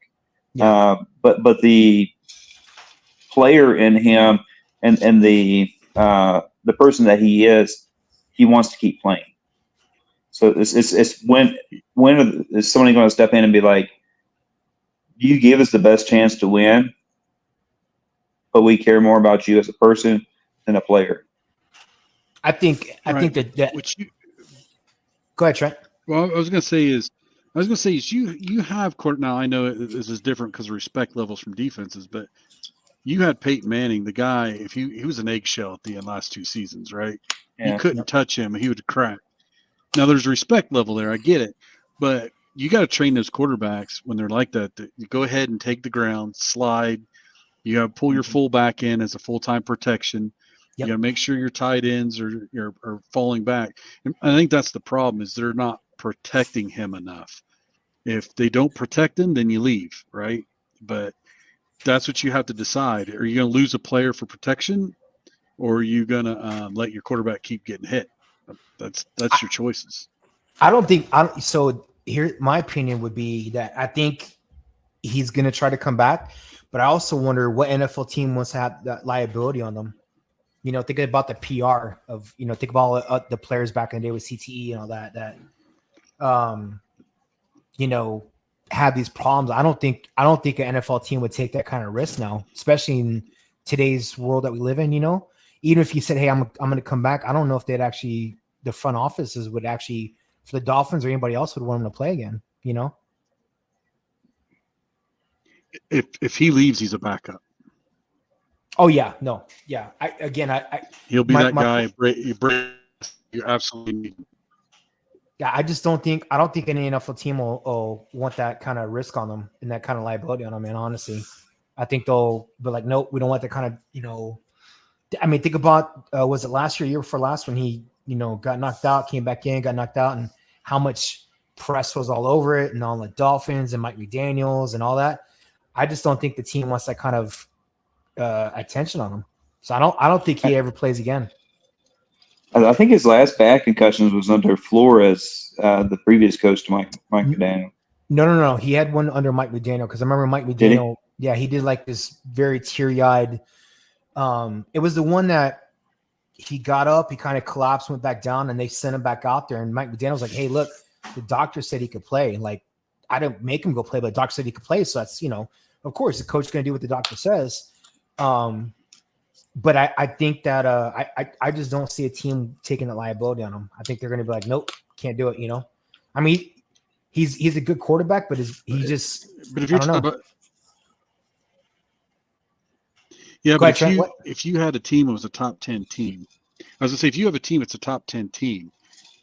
S3: Yeah. But the player in him and the person that he is, he wants to keep playing. So it's when is somebody going to step in and be like, you give us the best chance to win, but we care more about you as a person than a player.
S1: I think that
S4: which you
S1: go ahead, Trent.
S4: Well, I was going to say is you have court now. I know this is different because of respect levels from defenses, but you had Peyton Manning, the guy. If he was an eggshell at the end last 2 seasons, right? Yeah. You couldn't touch him; he would crack. Now there's respect level there. I get it, but you got to train those quarterbacks when they're like that. You go ahead and take the ground, slide. You got to pull your fullback in as a full-time protection. Yep. You got to make sure your tight ends are falling back. And I think that's the problem is they're not protecting him enough. If they don't protect him, then you leave, right? But that's what you have to decide. Are you going to lose a player for protection, or are you going to let your quarterback keep getting hit? That's your choices.
S1: I don't think so. Here, my opinion would be that I think he's going to try to come back, but I also wonder what NFL team wants to have that liability on them. Thinking about the PR of, think about all the players back in the day with CTE and all that had these problems. I don't think an NFL team would take that kind of risk now, especially in today's world that we live in. Even if you said, hey, I'm going to come back, I don't know if the front offices would actually, for the Dolphins or anybody else, would want him to play again.
S4: If he leaves, he's a backup.
S1: Oh yeah, no, yeah.
S4: He'll be that guy. You absolutely need him.
S1: Yeah, I don't think any NFL team will want that kind of risk on them and that kind of liability on them, man. Honestly, I think they'll be like, nope, we don't want that kind of, I mean, think about was it last year before last when he got knocked out, came back in, got knocked out, and how much press was all over it, and all the Dolphins and Mike McDaniels and all that. I just don't think the team wants that kind of attention on him. So I don't think he ever plays again.
S3: I think his last bad concussions was under Flores, the previous coach to Mike McDaniel.
S1: No. He had one under Mike McDaniel because I remember Mike McDaniel. Yeah, he did like this very teary-eyed. It was the one that he got up, he kind of collapsed, went back down, and they sent him back out there. And Mike McDaniel's like, "Hey, look, the doctor said he could play. And like, I didn't make him go play, but the doctor said he could play. So that's of course, the coach is going to do what the doctor says." But I think that I just don't see a team taking the liability on him. I think they're going to be like, nope, can't do it. I mean, he's a good quarterback, but he just.
S4: But if you're talking about, yeah, but if you had a team that was a top 10 team, I was gonna say, if you have a team that's a top 10 team,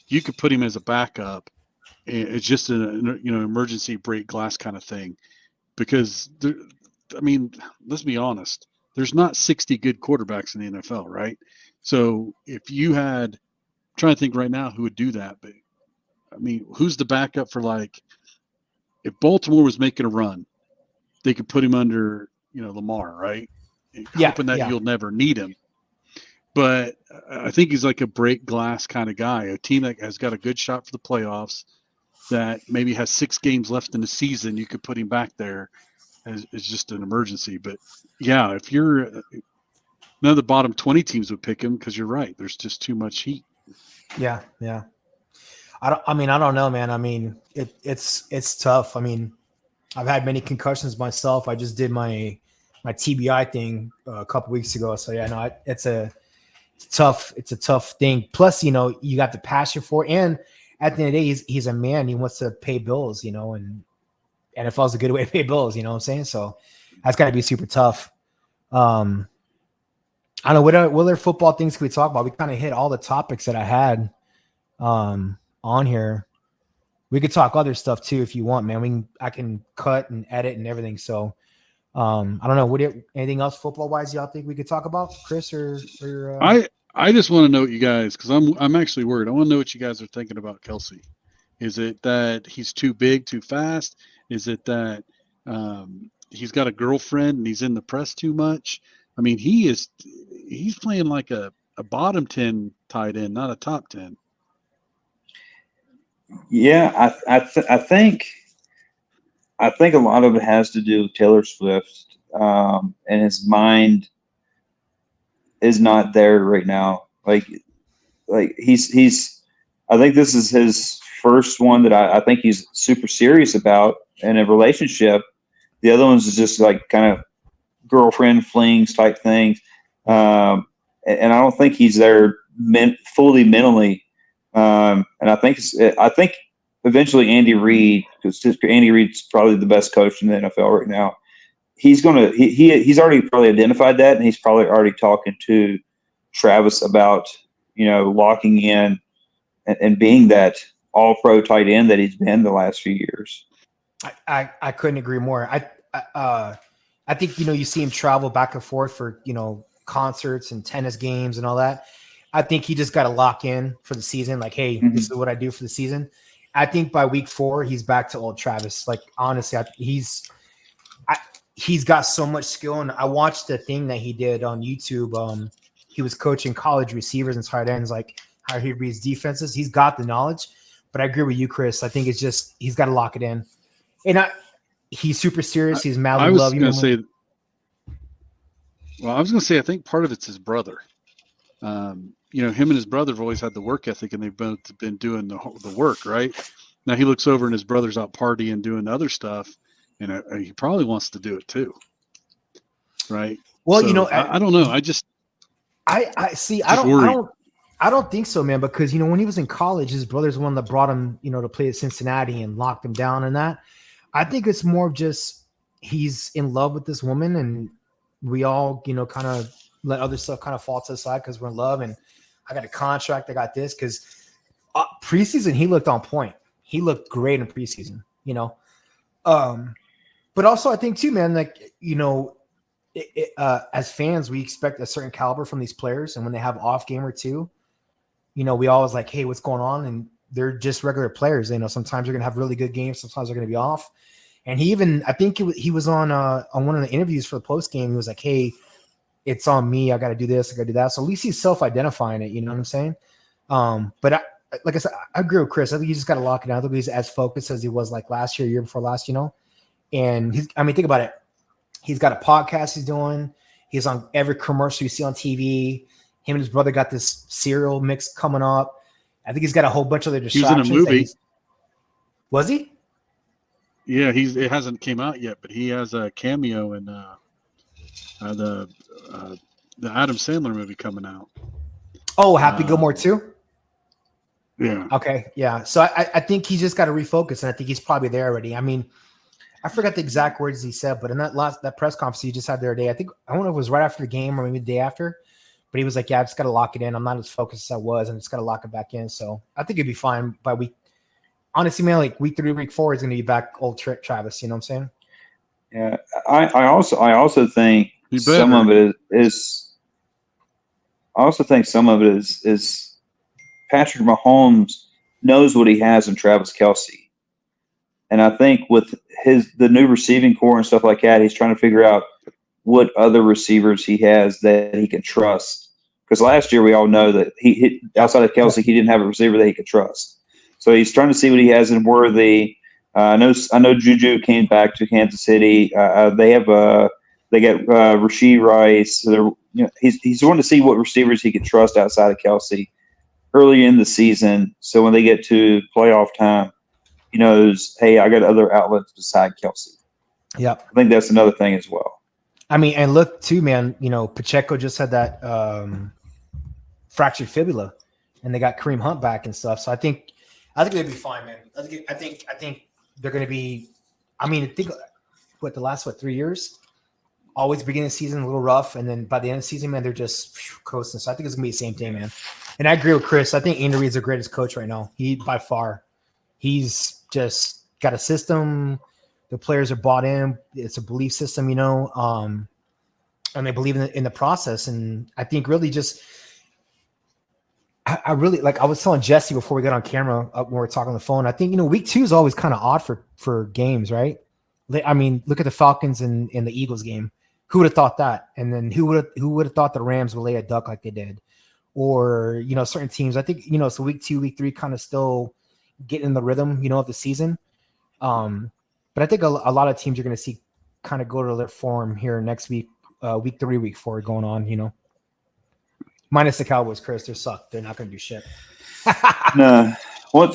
S4: you could put him as a backup. It's just an emergency break glass kind of thing, because I mean, let's be honest. There's not 60 good quarterbacks in the NFL, right? So if you had, I'm trying to think right now who would do that, but I mean, who's the backup for, like, if Baltimore was making a run, they could put him under, Lamar, right?
S1: Yeah,
S4: Hoping that
S1: yeah.
S4: you'll never need him. But I think he's like a break glass kind of guy, a team that has got a good shot for the playoffs, that maybe has 6 games left in the season. You could put him back there as just an emergency. But yeah, if you're none of the bottom 20 teams would pick him, because you're right. There's just too much heat.
S1: Yeah, yeah. I don't know, man. I mean, it's tough. I mean, I've had many concussions myself. I just did my TBI thing a couple weeks ago. So yeah, no, it's a tough thing. Plus, you got the passion for it. And at the end of the day, he's a man. He wants to pay bills, and NFL's a good way to pay bills. You know what I'm saying? So that's got to be super tough. I don't know, what other football things can we talk about? We kind of hit all the topics that I had on here. We could talk other stuff too if you want, man. I can cut and edit and everything. So I don't know. Anything else football wise y'all think we could talk about, Chris or
S4: I just want to know what you guys, because I'm actually worried. I want to know what you guys are thinking about Kelsey. Is it that he's too big, too fast? Is it that he's got a girlfriend and he's in the press too much? I mean, he's playing like a bottom 10 tight end, not a top 10.
S3: Yeah, I think a lot of it has to do with Taylor Swift, and his mind is not there right now. Like he's. I think this is his first one that I think he's super serious about in a relationship. The other ones is just like kind of girlfriend flings type things, and I don't think he's there fully mentally. And I think eventually Andy Reid, because Andy Reid's probably the best coach in the NFL right now. He's already probably identified that, and he's probably already talking to Travis about locking in and being that all-pro tight end that he's been the last few years.
S1: I couldn't agree more. I think you see him travel back and forth for concerts and tennis games and all that. I think he just got to lock in for the season. Like, hey, this is what I do for the season. I think by week 4 he's back to old Travis. Like, honestly, he's got so much skill. And I watched the thing that he did on YouTube. He was coaching college receivers and tight ends, like how he reads defenses. He's got the knowledge. But I agree with you, Chris. I think it's just he's got to lock it in. And he's super serious. He's madly in love.
S4: I was going to say, I think part of it's his brother. Him and his brother have always had the work ethic, and they've both been doing the work, right? Now he looks over and his brother's out partying, doing other stuff, and he probably wants to do it too, right?
S1: Well,
S4: so, I don't know.
S1: I see. I don't think so, man. Because when he was in college, his brother's the one that brought him, to play at Cincinnati and locked him down and that. I think it's more of just he's in love with this woman, and we all, kind of let other stuff kind of fall to the side because we're in love. And I got a contract. I got this because preseason he looked on point. He looked great in preseason, But also I think too, man, like as fans, we expect a certain caliber from these players, and when they have off game or two, we always like, hey, what's going on? And they're just regular players. Sometimes they're gonna have really good games, sometimes they're gonna be off. And I think he was on one of the interviews for the post game. He was like, hey, it's on me. I got to do this. I got to do that. So at least he's self-identifying it. You know what I'm saying? But like I said, I agree with Chris. I think you just got to lock it down. I think he's as focused as he was like last year before last, And think about it. He's got a podcast he's doing. He's on every commercial you see on TV. Him and his brother got this cereal mix coming up. I think he's got a whole bunch of other distractions.
S4: He was in a movie.
S1: Was he?
S4: Yeah, it hasn't came out yet, but he has a cameo in the Adam Sandler movie coming out.
S1: Oh, Happy Gilmore 2?
S4: Yeah.
S1: Okay, yeah. So I think he's just got to refocus, and I think he's probably there already. I mean, I forgot the exact words he said, but in that press conference he just had the other day, I don't know if it was right after the game or maybe the day after, but But he was like, yeah, I just got to lock it in. I'm not as focused as I was, and just got to lock it back in. So I think it'd be fine by week. Honestly, man, like week 3, week 4 is going to be back old Travis. You know what I'm saying?
S3: Yeah, I also think
S4: You
S3: some
S4: better.
S3: of it is I also think some of it is Patrick Mahomes knows what he has in Travis Kelce. And I think with the new receiving core and stuff like that, he's trying to figure out what other receivers he has that he can trust. Because last year we all know that he outside of Kelce, he didn't have a receiver that he could trust. So he's trying to see what he has in Worthy. I know Juju came back to Kansas City. They got Rashee Rice. So he's wanting to see what receivers he can trust outside of Kelce early in the season. So when they get to playoff time, he knows, hey, I got other outlets beside Kelce.
S1: Yep.
S3: I think that's another thing as well.
S1: I mean, and look too, man. Pacheco just had that fractured fibula, and they got Kareem Hunt back and stuff. So I think they'll be fine, man. I think they're going to be. I mean, I think the last 3 years, always beginning of the season a little rough, and then by the end of the season, man, they're just coasting. So I think it's going to be the same thing, man. And I agree with Chris. I think Andy Reid's the greatest coach right now. He by far. He's just got a system. The players are bought in. It's a belief system, and they believe in the process. And I think really just, I really like. I was telling Jesse before we got on camera when we were talking on the phone. I think week 2 is always kind of odd for games, right? I mean, look at the Falcons and the Eagles game. Who would have thought that? And then who would have thought the Rams would lay a duck like they did? Or certain teams. I think so. Week 2, week 3, kind of still getting in the rhythm, of the season. But I think a lot of teams you're going to see kind of go to their form here next week, week 3, week 4 going on, minus the Cowboys, Chris. They suck. They're not going to do shit.
S3: No. I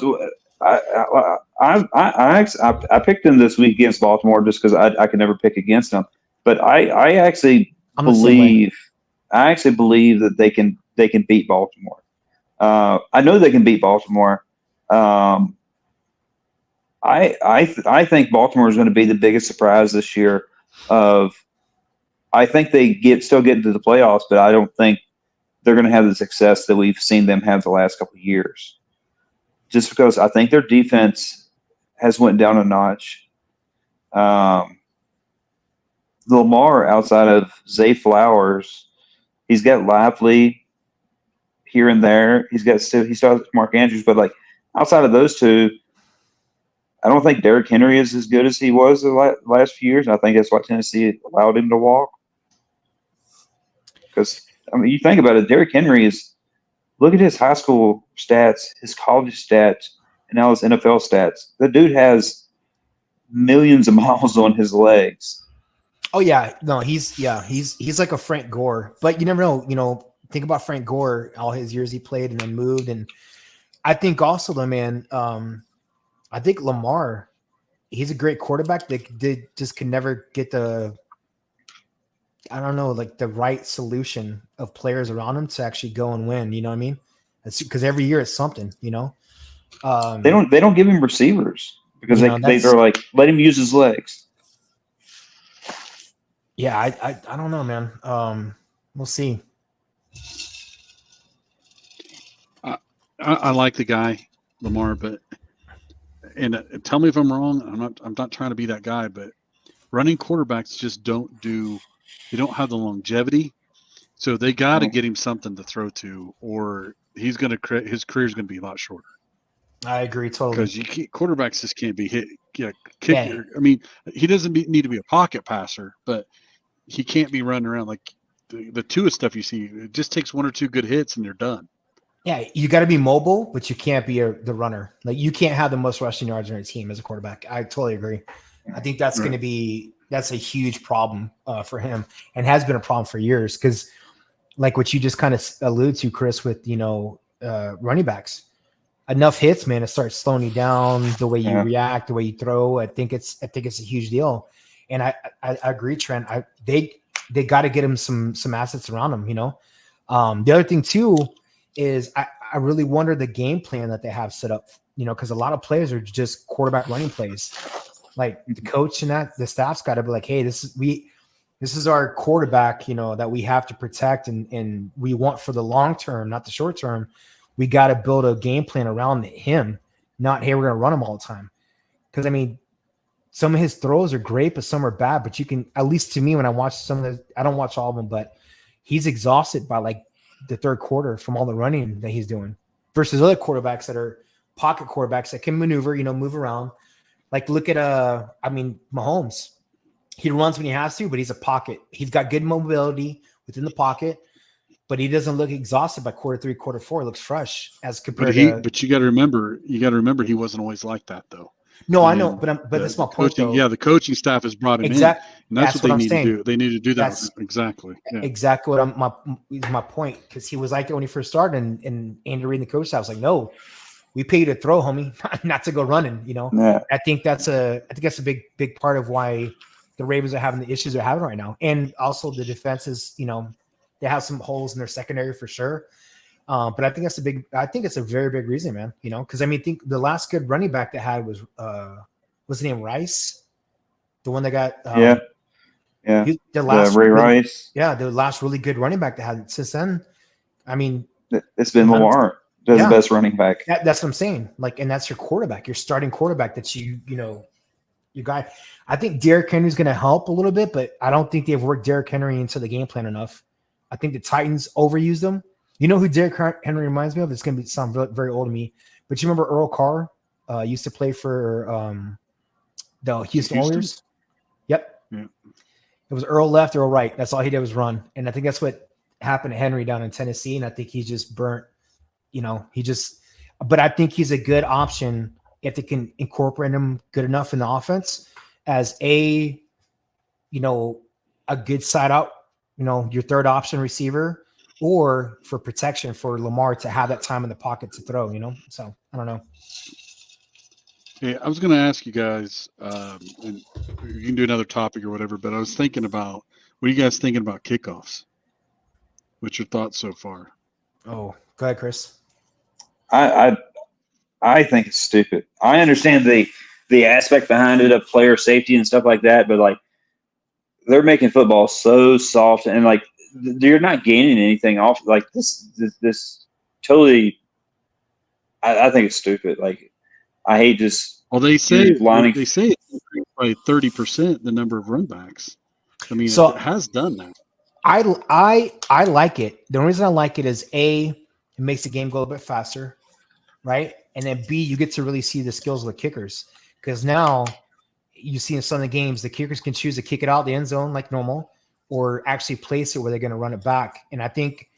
S3: picked them this week against Baltimore just because I could never pick against them. But I actually believe that they can beat Baltimore. I know they can beat Baltimore. I think Baltimore is going to be the biggest surprise this year. I think they still get into the playoffs, but I don't think they're going to have the success that we've seen them have the last couple of years. Just because I think their defense has went down a notch. Lamar, outside of Zay Flowers, he's got Lively here and there. He still has Mark Andrews, but like outside of those two, I don't think Derrick Henry is as good as he was the last few years. And I think that's why Tennessee allowed him to walk. Because, I mean, you think about it, Derrick Henry look at his high school stats, his college stats, and now his NFL stats. The dude has millions of miles on his legs.
S1: Oh yeah, no, he's like a Frank Gore, but you never know. Think about Frank Gore, all his years he played and then moved, and I think also the man. I think Lamar, he's a great quarterback that just can never get the right solution of players around him to actually go and win. You know what I mean? Because every year it's something.
S3: They don't give him receivers because they're like, let him use his legs.
S1: Yeah, I don't know, man. We'll see.
S4: I like the guy Lamar, but tell me if I'm wrong. I'm not trying to be that guy, but running quarterbacks just don't have the longevity. So they got to get him something to throw to, or his career's going to be a lot shorter.
S1: I agree totally.
S4: Because quarterbacks just can't be hit. I mean, he doesn't need to be a pocket passer, but he can't be running around like the Tua stuff you see. It just takes 1 or 2 good hits and you're done.
S1: Yeah, you got to be mobile, but you can't be the runner. Like you can't have the most rushing yards on your team as a quarterback. I totally agree. I think that's going to be a huge problem for him, and has been a problem for years. Because, like what you just kind of allude to, Chris, with running backs, enough hits, man, it starts slowing you down. The way you react, the way you throw. I think it's a huge deal, and I agree, Trent. They got to get him some assets around him. The other thing too is I really wonder the game plan that they have set up, because a lot of players are just quarterback running plays. Like the coach and the staff's got to be like, hey, This is our quarterback, that we have to protect and we want for the long term, not the short term. We got to build a game plan around him, not, hey, we're going to run him all the time. Because, I mean, some of his throws are great, but some are bad. But you can, at least to me, when I watch some of the, I don't watch all of them, but he's exhausted by like the third quarter from all the running that he's doing versus other quarterbacks that are pocket quarterbacks that can maneuver, move around. Like look at, Mahomes. He runs when he has to, but he's a pocket. He's got good mobility within the pocket, but he doesn't look exhausted by quarter 3, quarter 4. He looks fresh as compared to.
S4: But you got to remember, he wasn't always like that though.
S1: No, I know, but that's my point.
S4: Coaching, the coaching staff has brought him in, and that's what they need to do. They need to do that exactly. Yeah.
S1: Exactly what my point, because he was like it when he first started, and Andy Reid and the coach staff was like, "No, we pay you to throw, homie, not to go running."
S3: Yeah.
S1: I think that's a big part of why the Ravens are having the issues they're having right now, and also the defenses. They have some holes in their secondary for sure. But I think it's a very big reason, man. Because think the last good running back they had was what's his name, Rice, the one that got
S3: yeah.
S1: The last
S3: Ray Rice.
S1: Yeah, the last really good running back they had. Since then,
S3: it's been Lamar. That's the best running back.
S1: That's what I'm saying. Like, and that's your quarterback, your starting quarterback. That's your guy. I think Derrick Henry's going to help a little bit, but I don't think they've worked Derrick Henry into the game plan enough. I think the Titans overused him. You know who Derrick Henry reminds me of? It's going to sound very old to me, but you remember Earl Carr used to play for the Houston Oilers? Yep.
S4: Yeah.
S1: It was Earl left, Earl right. That's all he did was run. And I think that's what happened to Henry down in Tennessee. And I think he just burnt, but I think he's a good option if they can incorporate him good enough in the offense as a good side out, your third option receiver, or for protection for Lamar to have that time in the pocket to throw, So I don't know.
S4: Hey, I was going to ask you guys, and you can do another topic or whatever, but I was thinking about, what are you guys thinking about kickoffs? What's your thoughts so far?
S1: Oh, go ahead, Chris.
S3: I think it's stupid. I understand the aspect behind it of player safety and stuff like that, but like they're making football so soft and like you're not gaining anything off. Like this totally. I think it's stupid. Like I hate just.
S4: Well, they say it's by 30% the number of run backs. I mean, it has done that.
S1: I like it. The reason I like it is A, it makes the game go a bit faster, right? And then B, you get to really see the skills of the kickers, because now you see in some of the games the kickers can choose to kick it out the end zone like normal, or actually place it where they're going to run it back. And I think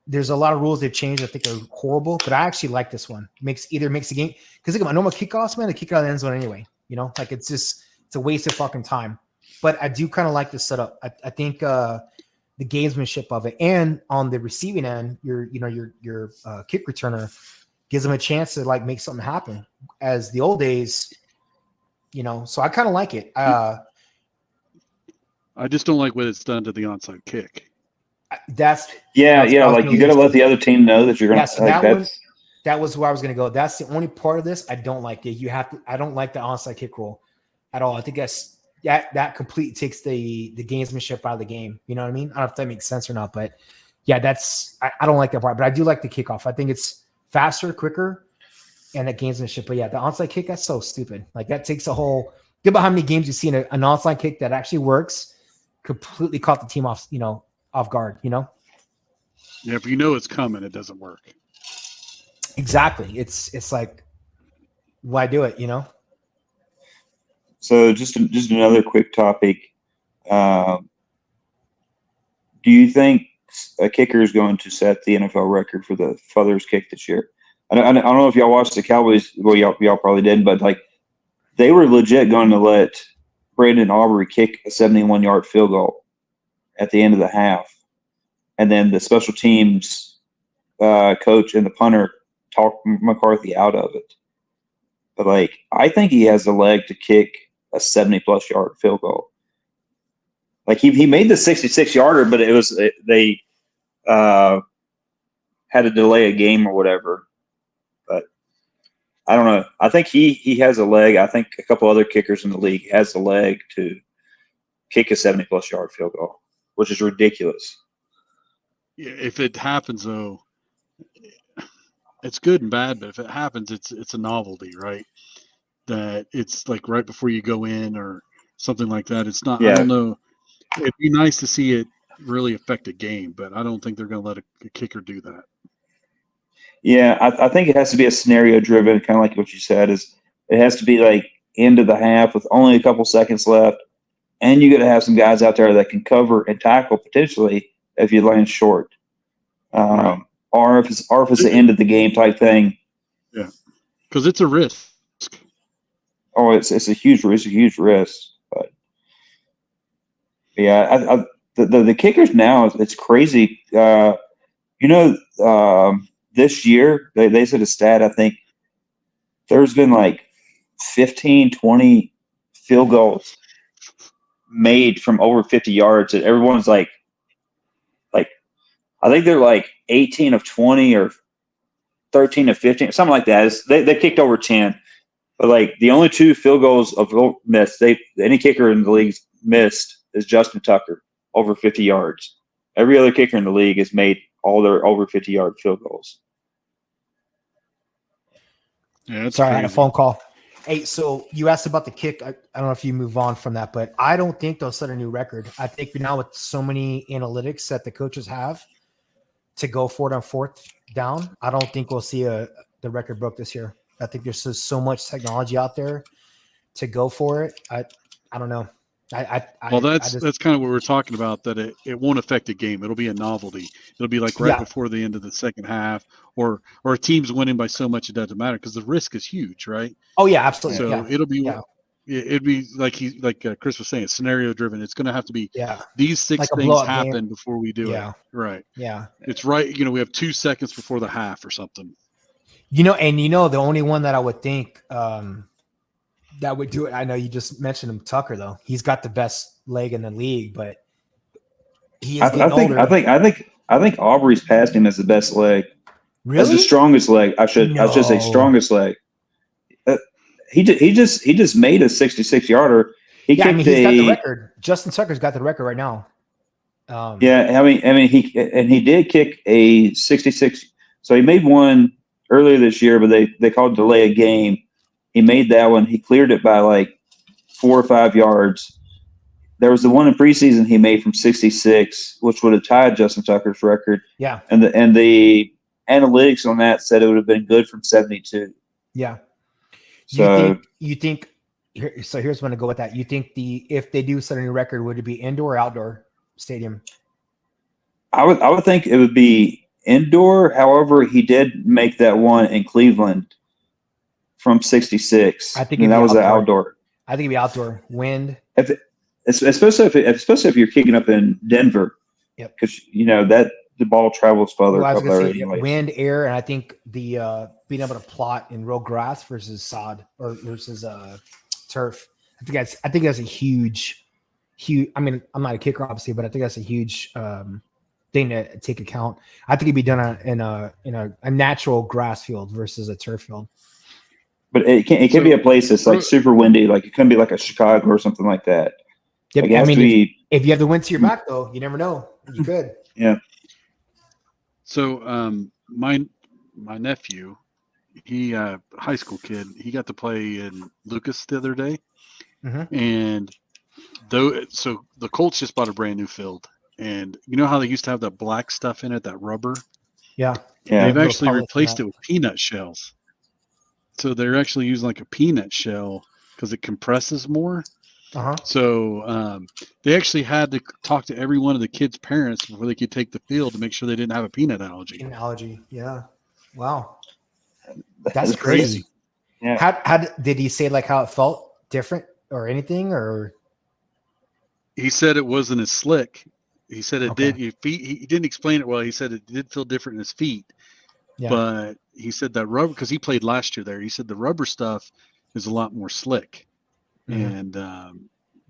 S1: there's a lot of rules they've changed I think are horrible, but I actually like this one. Makes the game, because think about normal kickoffs, man, they kick out of the end zone anyway. Like it's a waste of fucking time. But I do kind of like the setup. I think the gamesmanship of it, and on the receiving end, your kick returner gives them a chance to like make something happen. As the old days, so I kind of like it.
S4: I just don't like what it's done to the onside kick.
S1: That's
S3: like you got to let the other team know that you're going to.
S1: That was where I was going to go. That's the only part of this I don't like. I don't like the onside kick rule at all. I think that completely takes the gamesmanship out of the game. You know what I mean? I don't know if that makes sense or not, but yeah, I don't like that part. But I do like the kickoff. I think it's faster, quicker, and the gamesmanship. But yeah, the onside kick, that's so stupid. Like that takes a whole. Think about how many games you've seen an onside kick that actually works, completely caught the team off guard.
S4: Yeah, if it's coming, it doesn't work.
S1: Exactly. It's like, why do it?
S3: So just another quick topic. Do you think a kicker is going to set the NFL record for the farthest kick this year? I don't know if y'all watched the Cowboys. Well, y'all probably didn't, but like they were legit going to let Brandon Aubrey kick a 71-yard field goal at the end of the half, and then the special teams coach and the punter talked McCarthy out of it. But like, I think he has the leg to kick a 70-plus yard field goal. Like he made the 66-yarder, but it was they had to delay a game or whatever. But I don't know. I think he has a leg. I think a couple other kickers in the league has the leg to kick a 70-plus yard field goal, which is ridiculous.
S4: Yeah, if it happens though, it's good and bad. But if it happens, it's a novelty, right? That it's like right before you go in or something like that. It's not. I
S3: Yeah.
S4: don't know. It'd be nice to see it really affect a game, but I don't think they're going to let a kicker do that.
S3: Yeah, I think it has to be a scenario driven, kind of like what you said. Is it has to be like end of the half with only a couple seconds left, and you got to have some guys out there that can cover and tackle potentially if you land short,
S4: Right.
S3: or if it's the end of the game type thing.
S4: Yeah, because it's a risk.
S3: Oh, it's a huge risk. But yeah, the kickers now it's crazy. This year they said a stat. I think there's been like 15, 20 field goals made from over 50 yards. And everyone's like I think they're like 18 of 20 or 13 of 15, something like that. They kicked over 10. But like the only two field goals of missed, any kicker in the league missed is Justin Tucker, over 50 yards. Every other kicker in the league has made all their over 50-yard field goals.
S4: Yeah, that's
S1: Sorry,
S4: crazy.
S1: I had a phone call. Hey, so you asked about the kick. I don't know if you move on from that, but I don't think they'll set a new record. I think now with so many analytics that the coaches have to go for it on fourth down, I don't think we'll see the record broke this year. I think there's so much technology out there to go for it. I don't know.
S4: That's kind of what we're talking about, that it won't affect the game. It'll be a novelty. It'll be like right before the end of the second half, or a team's winning by so much it doesn't matter because the risk is huge, right?
S1: Oh yeah, absolutely.
S4: So it'll be it'd be like Chris was saying, scenario driven. It's going to have to be these six
S1: like
S4: things happen before we do it. Right.
S1: Yeah.
S4: It's right. We have 2 seconds before the half or something.
S1: The only one that I would think that would do it. I know you just mentioned him, Tucker, though. He's got the best leg in the league, but he is getting older.
S3: I think Aubrey's past him as the best leg.
S1: Really?
S3: As the strongest leg. I should say strongest leg. He just made a 66-yarder.
S1: He's got the record. Justin Tucker's got the record right now.
S3: He did kick a 66. So he made one earlier this year, but they called delay a game. He made that one. He cleared it by like 4 or 5 yards. There was the one in preseason he made from 66, which would have tied Justin Tucker's record.
S1: Yeah.
S3: And the analytics on that said it would have been good from 72.
S1: Yeah.
S3: So
S1: you think so here's when to go with that. You think if they do set a new record, would it be indoor or outdoor stadium?
S3: I would think it would be indoor. However, he did make that one in Cleveland from 66.
S1: I think
S3: that was an outdoor.
S1: I think it'd be outdoor. Wind.
S3: Especially if you're kicking up in Denver.
S1: Yep.
S3: Because that the ball travels further up there anyway.
S1: Wind, air, and I think the being able to plot in real grass versus sod or versus turf. I think that's a huge. I mean, I'm not a kicker, obviously, but I think that's a huge thing to take account. I think it'd be done in a natural grass field versus a turf field.
S3: But it can be a place that's like super windy, like it can be like a Chicago or something like that.
S1: Yeah, like if you have the wind to your back, though, you never know. You could.
S3: Yeah.
S4: So my nephew, he high school kid, he got to play in Lucas the other day, and so the Colts just bought a brand new field, and you know how they used to have that black stuff in it, that rubber.
S1: Yeah.
S4: They've actually replaced it with peanut shells. So they're actually using like a peanut shell because it compresses more. So they actually had to talk to every one of the kids' parents before they could take the field to make sure they didn't have a peanut allergy.
S1: Yeah. Wow. That's crazy.
S3: Yeah.
S1: How did he say like how it felt different or anything, or?
S4: He said it wasn't as slick. He said it did. He didn't explain it well. He said it did feel different in his feet. Yeah. But he said that rubber, because he played last year there, he said the rubber stuff is a lot more slick. And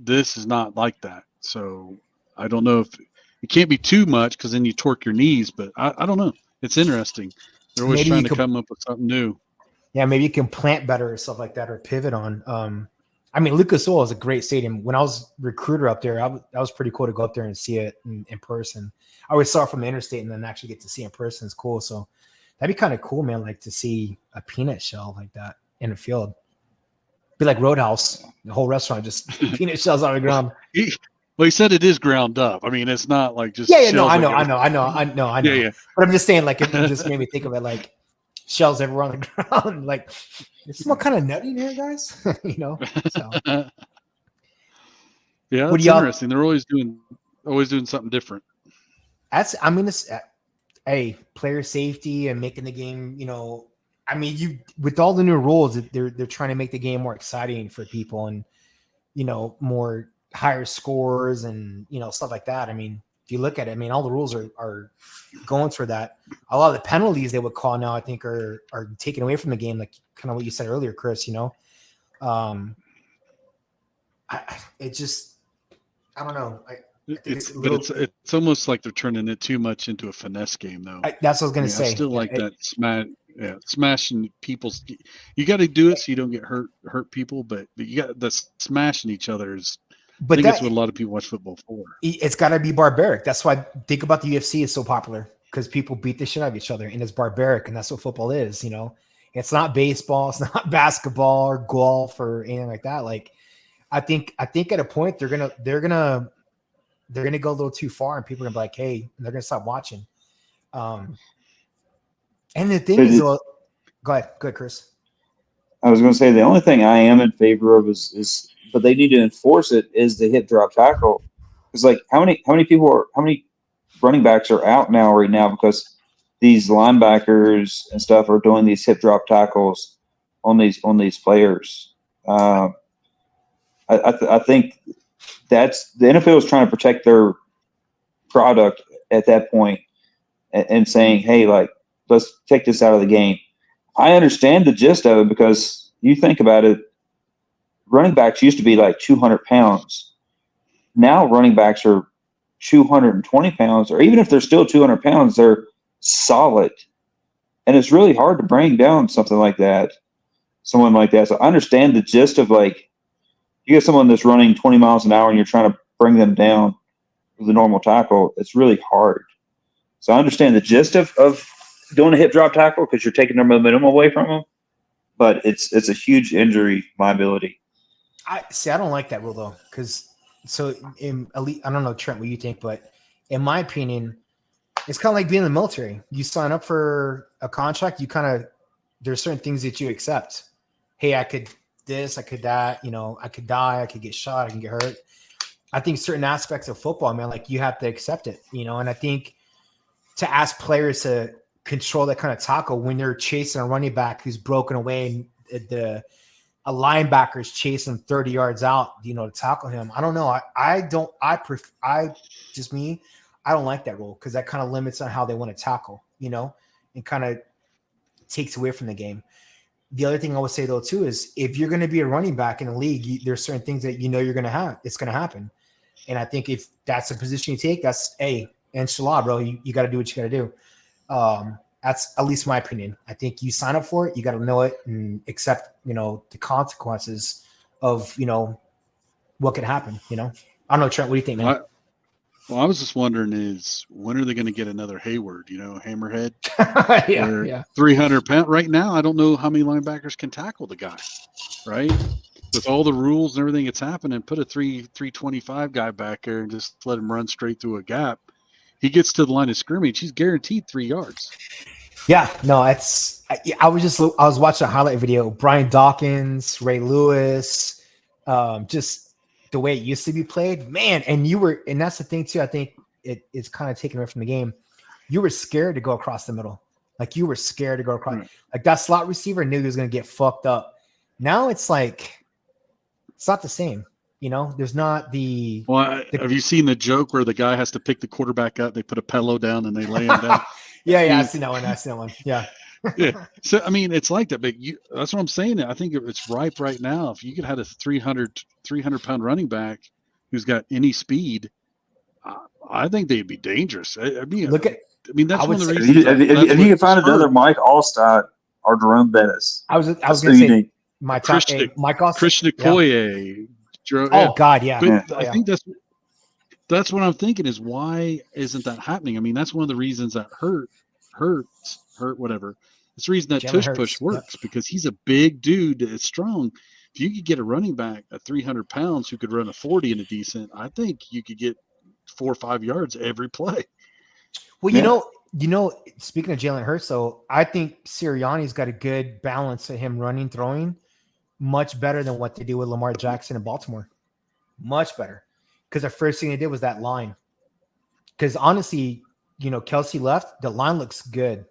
S4: this is not like that. So I don't know if it can't be too much because then you torque your knees, but I don't know. It's interesting. They're always trying to come up with something new.
S1: Yeah, maybe you can plant better or stuff like that, or pivot on. I mean, Lucas Oil is a great stadium. When I was recruiter up there, that was pretty cool to go up there and see it in person. I always saw it from the interstate and then actually get to see it in person. It's cool. So that'd be kind of cool, man. Like to see a peanut shell like that in a field. Be like Roadhouse, the whole restaurant, just peanut shells on the ground.
S4: He said it is ground up. I mean, it's not like just
S1: yeah. No, I
S4: shells
S1: know.
S4: Yeah, yeah.
S1: But I'm just saying, like, it just made me think of it, like shells everywhere on the ground. Like, it's what kind of nutty in here, guys? So.
S4: Yeah, it's interesting. They're always doing something different.
S1: It's player safety and making the game, I mean, with all the new rules, they're trying to make the game more exciting for people and, more higher scores and, stuff like that. I mean, if you look at it, I mean, all the rules are going for that. A lot of the penalties they would call now, I think, are taken away from the game, like kind of what you said earlier, Chris, I don't know.
S4: It's almost like they're turning it too much into a finesse game, though.
S1: That's what I was going to say.
S4: I still like that smashing people's. You got to do it so you don't get hurt people, but you got the smashing each other is. I think that's what a lot of people watch football for.
S1: It's got to be barbaric. That's why think about the UFC is so popular because people beat the shit out of each other, and it's barbaric, and that's what football is. It's not baseball, it's not basketball or golf or anything like that. Like, I think at a point they're gonna go a little too far, and people are gonna be like, hey, and they're gonna stop watching. And the thing is, go ahead, Chris.
S3: I was gonna say the only thing I am in favor of is but they need to enforce it is the hip drop tackle. Because like how many running backs are out right now because these linebackers and stuff are doing these hip drop tackles on these players. I think that's the NFL is trying to protect their product at that point and saying, hey, like, let's take this out of the game. I understand the gist of it because you think about it, running backs used to be like 200 pounds. Now running backs are 220 pounds, or even if they're still 200 pounds, they're solid. And it's really hard to bring down someone like that. So I understand the gist of like, you get someone that's running 20 miles an hour and you're trying to bring them down with a normal tackle. It's really hard. So I understand the gist of doing a hip drop tackle because you're taking their momentum away from them. But it's a huge injury liability.
S1: I don't like that rule though, because I don't know, Trent, what you think, but in my opinion, it's kind of like being in the military. You sign up for a contract, there's certain things that you accept. Hey, I could this, I could that, I could die, I could get shot, I can get hurt. I think certain aspects of football, man, like you have to accept it, and I think to ask players to control that kind of tackle when they're chasing a running back who's broken away and a linebacker is chasing 30 yards out, to tackle him. I don't know. I don't like that rule because that kind of limits on how they want to tackle, and kind of takes away from the game. The other thing I would say though too is if you're going to be a running back in the league, there's certain things that you're going to have. It's going to happen, and I think if that's a position you take, that's inshallah, bro. You got to do what you got to do. That's at least my opinion. I think you sign up for it, you got to know it and accept, the consequences of, what could happen. I don't know, Trent. What do you think, man?
S4: Well, I was just wondering is when are they going to get another Hayward, Hammerhead?
S1: Yeah.
S4: 300 pounds right now. I don't know how many linebackers can tackle the guy, right? With all the rules and everything that's happening, put a 325 guy back there and just let him run straight through a gap. He gets to the line of scrimmage, he's guaranteed 3 yards.
S1: Yeah, no, I was watching a highlight video. Brian Dawkins, Ray Lewis, just the way it used to be played, man. And that's the thing too. I think it's kind of taken away from the game. You were scared to go across the middle. Like you were scared to go across. Right. Like that slot receiver knew he was going to get fucked up. Now it's like, it's not the same. There's not the.
S4: Well, have you seen the joke where the guy has to pick the quarterback up? They put a pillow down and they lay him down.
S1: Yeah, I've seen that one. Yeah.
S4: Yeah. So, I mean, it's like that, but that's what I'm saying. I think it's ripe right now. If you could have a 300-pound running back who's got any speed, I think they'd be dangerous. That's one of the reasons.
S3: If you can find another Mike Allstott or Jerome Bettis.
S1: I was going to say, My top eight, Mike Austin.
S4: Christian Okoye.
S1: Oh God, yeah.
S4: But I think that's what I'm thinking is why isn't that happening? I mean, that's one of the reasons that hurt whatever. It's the reason that tush push works because he's a big dude that's strong. If you could get a running back at 300 pounds who could run a 40 in a decent, I think you could get 4 or 5 yards every play.
S1: Well, you know, speaking of Jalen Hurts, though, I think Sirianni's got a good balance of him running, throwing, much better than what they do with Lamar Jackson in Baltimore. Much better. Because the first thing they did was that line. Because honestly, you know, Kelsey left, the line looks good.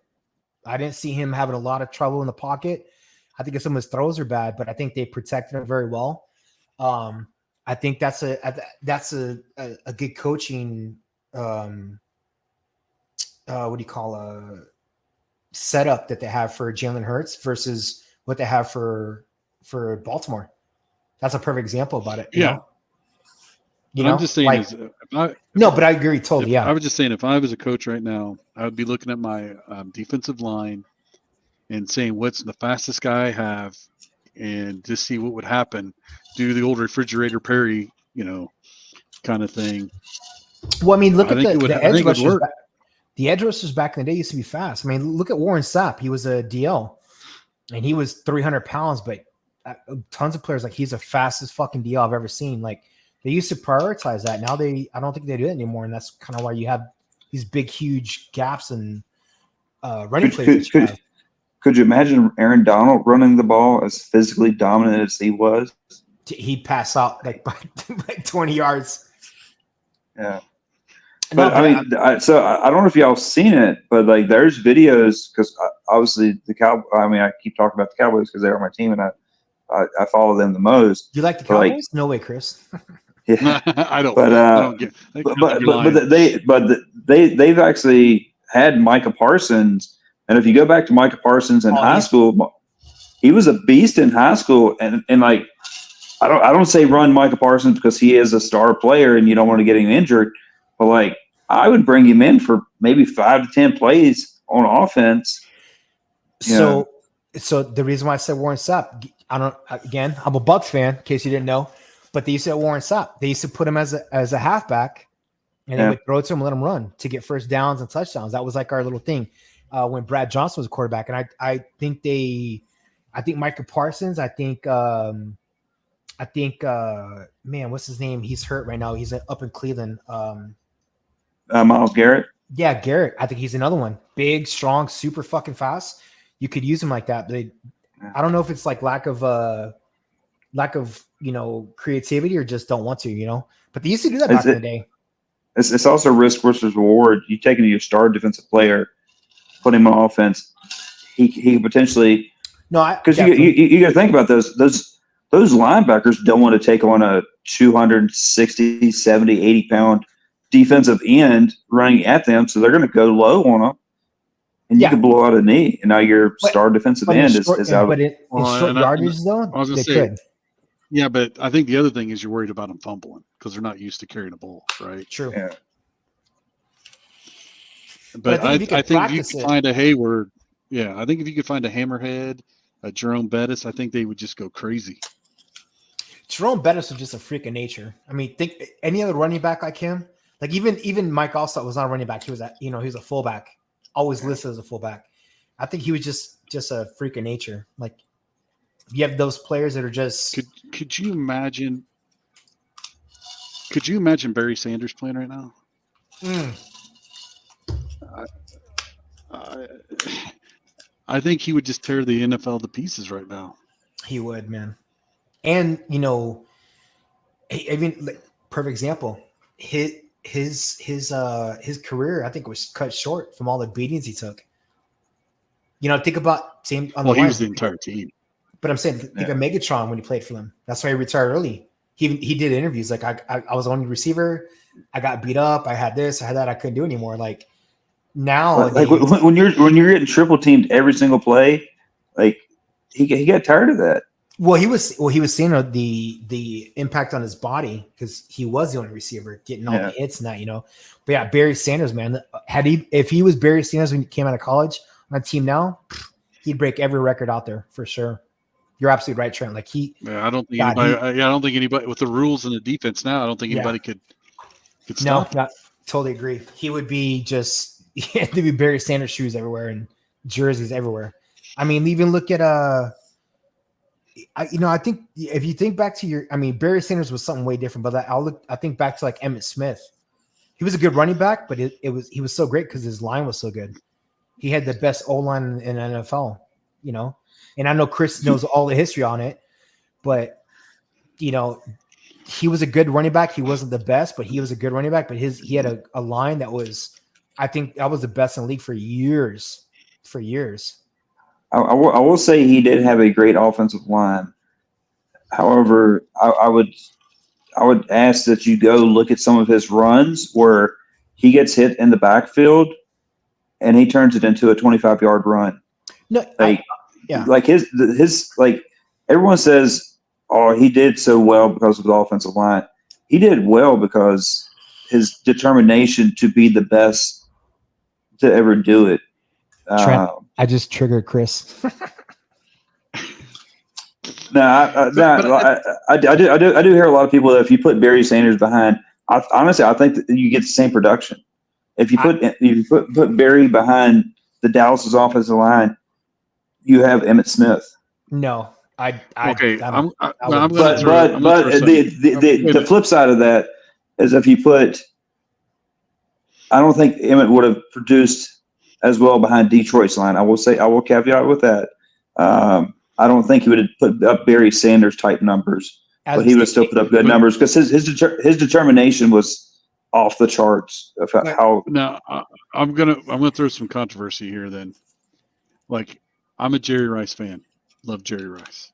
S1: I didn't see him having a lot of trouble in the pocket. I think some of his throws are bad, but I think they protected him very well. I think that's a good coaching what do you call a setup that they have for Jalen Hurts versus what they have for Baltimore. That's a perfect example about it.
S4: Yeah. I'm just saying
S1: but I agree totally. Yeah.
S4: I was just saying if I was a coach right now, I would be looking at my defensive line and saying what's the fastest guy I have and just see what would happen. Do the old refrigerator Perry, kind of thing.
S1: Well, I mean, look at the edge rushers.
S4: Back.
S1: The edge rushers back in the day used to be fast. I mean, look at Warren Sapp. He was a DL, and he was 300 pounds, but tons of players, like he's the fastest fucking DL I've ever seen. Like they used to prioritize that. Now I don't think they do it anymore, and that's kind of why you have these big, huge gaps in running plays.
S3: Could you imagine Aaron Donald running the ball as physically dominant as he was?
S1: He'd pass out like by 20 yards.
S3: Yeah. But I mean, I don't know if y'all seen it, but like there's videos because obviously I keep talking about the Cowboys because they're my team and I follow them the most.
S1: Do you like the Cowboys? Like, no way, Chris.
S3: Yeah,
S4: I don't.
S3: But
S4: I don't get.
S3: They've actually had Micah Parsons, and if you go back to Micah Parsons in high school, he was a beast in high school, and like I don't say run Micah Parsons because he is a star player and you don't want to get him injured. But like, I would bring him in for maybe 5 to 10 plays on offense.
S1: So the reason why I said Warren Sapp, I'm a Bucs fan, in case you didn't know, but they used to Warren Sapp. They used to put him as a halfback, and they would throw it to him and let him run to get first downs and touchdowns. That was like our little thing when Brad Johnson was a quarterback. And I think Micah Parsons. I think man, what's his name? He's hurt right now. He's up in Cleveland.
S3: Myles Garrett.
S1: Yeah, Garrett. I think he's another one. Big, strong, super fucking fast. You could use him like that. But I don't know if it's like lack of creativity or just don't want to, But they used to do that back in the day.
S3: It's also risk versus reward. You take your star defensive player, put him on offense. He potentially because you got to think about those linebackers don't want to take on a 260, 70, 80 pound defensive end running at them, so they're going to go low on them, and you can blow out a knee, and now your star defensive end is out.
S1: But in short yardage, though, they could.
S4: Yeah, but I think the other thing is you're worried about them fumbling because they're not used to carrying a ball, right?
S1: True.
S3: Yeah.
S4: But I think you could find a Hayward. Yeah, I think if you could find a Hammerhead, a Jerome Bettis, I think they would just go crazy.
S1: Jerome Bettis was just a freak of nature. I mean, think any other running back like him. Like even Mike Allstott was not a running back. He was he was a fullback, always listed as a fullback. I think he was just a freak of nature. Like you have those players that are just.
S4: Could you imagine? Could you imagine Barry Sanders playing right now? I think he would just tear the NFL to pieces right now.
S1: He would, man. And even like perfect example, his career I think was cut short from all the beatings he took. Think about same. On
S4: he was the entire team.
S1: But I'm saying think of Megatron when he played for them. That's why he retired early. He did interviews like I was on the receiver. I got beat up. I had this. I had that. I couldn't do anymore. Like now,
S3: like when you're getting triple teamed every single play, like he got tired of that.
S1: Well, he was seeing the impact on his body because he was the only receiver getting all the hits and that, But yeah, Barry Sanders, man, if he was Barry Sanders when he came out of college on a team now, he'd break every record out there for sure. You're absolutely right, Trent. Like
S4: Yeah, I don't think
S1: God,
S4: anybody. I don't think anybody with the rules and the defense now. I don't think anybody could
S1: no,
S4: stop.
S1: not totally agree. He would be just he had to be Barry Sanders shoes everywhere and jerseys everywhere. I mean, even look at I think if you think back to Barry Sanders was something way different, but I think back to like Emmitt Smith. He was a good running back, but he was so great because his line was so good. He had the best O line in NFL, And I know Chris knows all the history on it, but he was a good running back. He wasn't the best, but he was a good running back. But he had a line that was, I think, that was the best in the league for years. For years.
S3: I will say he did have a great offensive line. However, I would ask that you go look at some of his runs where he gets hit in the backfield and he turns it into a 25-yard run.
S1: No,
S3: like his like everyone says, oh, he did so well because of the offensive line. He did well because his determination to be the best to ever do it.
S1: Trent, I just triggered Chris.
S3: I do hear a lot of people that if you put Barry Sanders behind, honestly, I think that you get the same production. If you put Barry behind the Dallas's offensive line, you have Emmitt Smith.
S1: No,
S3: But the flip side of that is if you put, I don't think Emmitt would have produced as well behind Detroit's line. I will caveat with that. I don't think he would have put up Barry Sanders type numbers, but he would still put up good numbers because his determination was off the charts.
S4: Now I'm gonna throw some controversy here. Then, like, I'm a Jerry Rice fan, love Jerry Rice,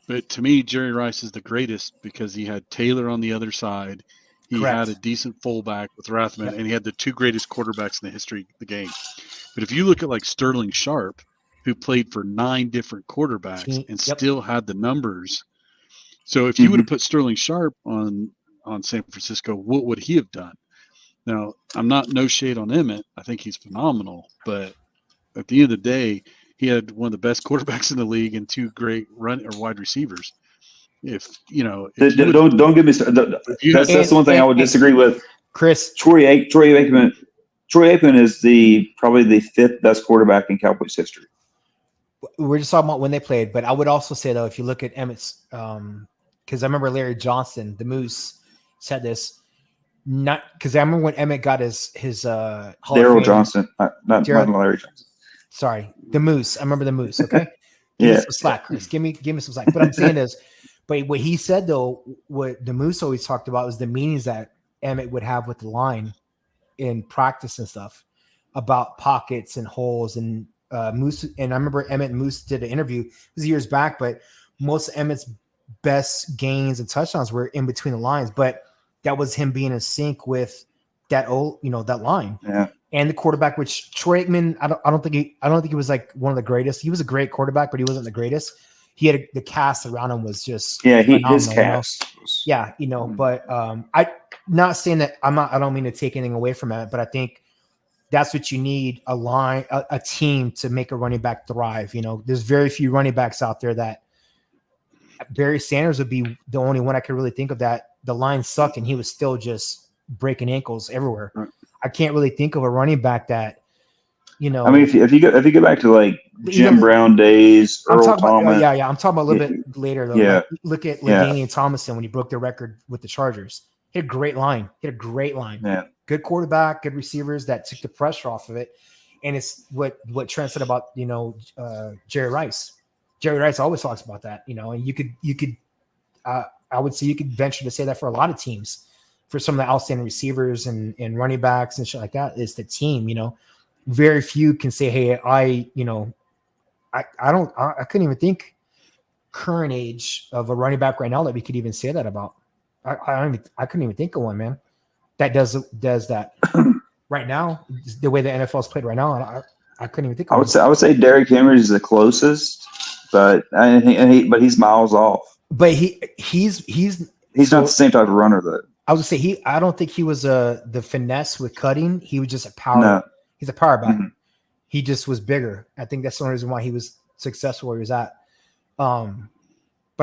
S4: but to me, Jerry Rice is the greatest because he had Taylor on the other side. He had a decent fullback with Rathman, and he had the two greatest quarterbacks in the history of the game. But if you look at like Sterling Sharp, who played for 9 different quarterbacks and still had the numbers. So if you would have put Sterling Sharp on San Francisco, what would he have done? Now, I'm no shade on Emmitt. I think he's phenomenal. But at the end of the day, he had one of the best quarterbacks in the league and 2 great wide receivers.
S3: Don't get me started. That's the one thing I would disagree with.
S1: Chris,
S3: Troy Aikman is probably the 5th best quarterback in Cowboys history.
S1: We're just talking about when they played, but I would also say though, if you look at Emmitt's, because I remember Larry Johnson, the Moose, said this. Not because I remember when Emmitt got his
S3: Daryl Johnson, not Larry Johnson.
S1: Sorry, the Moose. I remember the Moose. Okay, give me some slack, Chris. Give me some slack. But I'm saying is, but what he said though, what the Moose always talked about was the meetings that Emmitt would have with the line in practice and stuff about pockets and holes and Moose. And I remember Emmitt and Moose did an interview. It was years back, but most of Emmitt's best gains and touchdowns were in between the lines, but that was him being in sync with that that line.
S3: Yeah.
S1: And the quarterback, which Troy Aikman, I don't think he was like one of the greatest. He was a great quarterback, but he wasn't the greatest. He had the cast around him was just
S3: his cast.
S1: But I not saying that I don't mean to take anything away from it, but I think that's what you need, a line, a team to make a running back thrive. There's very few running backs out there that Barry Sanders would be the only one I could really think of that the line sucked and he was still just breaking ankles everywhere. Right. I can't really think of a running back that,
S3: I mean, if you go back to like Jim Brown days, Earl Thomas.
S1: I'm talking about a little bit later though.
S3: Yeah.
S1: Like, look at LaDainian Tomlinson when he broke their record with the Chargers. He had a great line.
S3: Yeah.
S1: Good quarterback, good receivers that took the pressure off of it. And it's what Trent said about, Jerry Rice. Jerry Rice always talks about that, and you could I would say you could venture to say that for a lot of teams, for some of the outstanding receivers and running backs and shit like that, is the team, very few can say, hey, I couldn't even think current age of a running back right now that we could even say that about. I couldn't even think of one, man, that does that right now, the way the NFL is played right now. And I couldn't even think of
S3: I would say Derrick Henry is the closest, but he's miles off.
S1: But he's
S3: not the same type of runner though.
S1: I would say I don't think he was the finesse with cutting. He was just a power.
S3: No.
S1: He's a power back. Mm-hmm. He just was bigger. I think that's the only reason why he was successful where he was at. But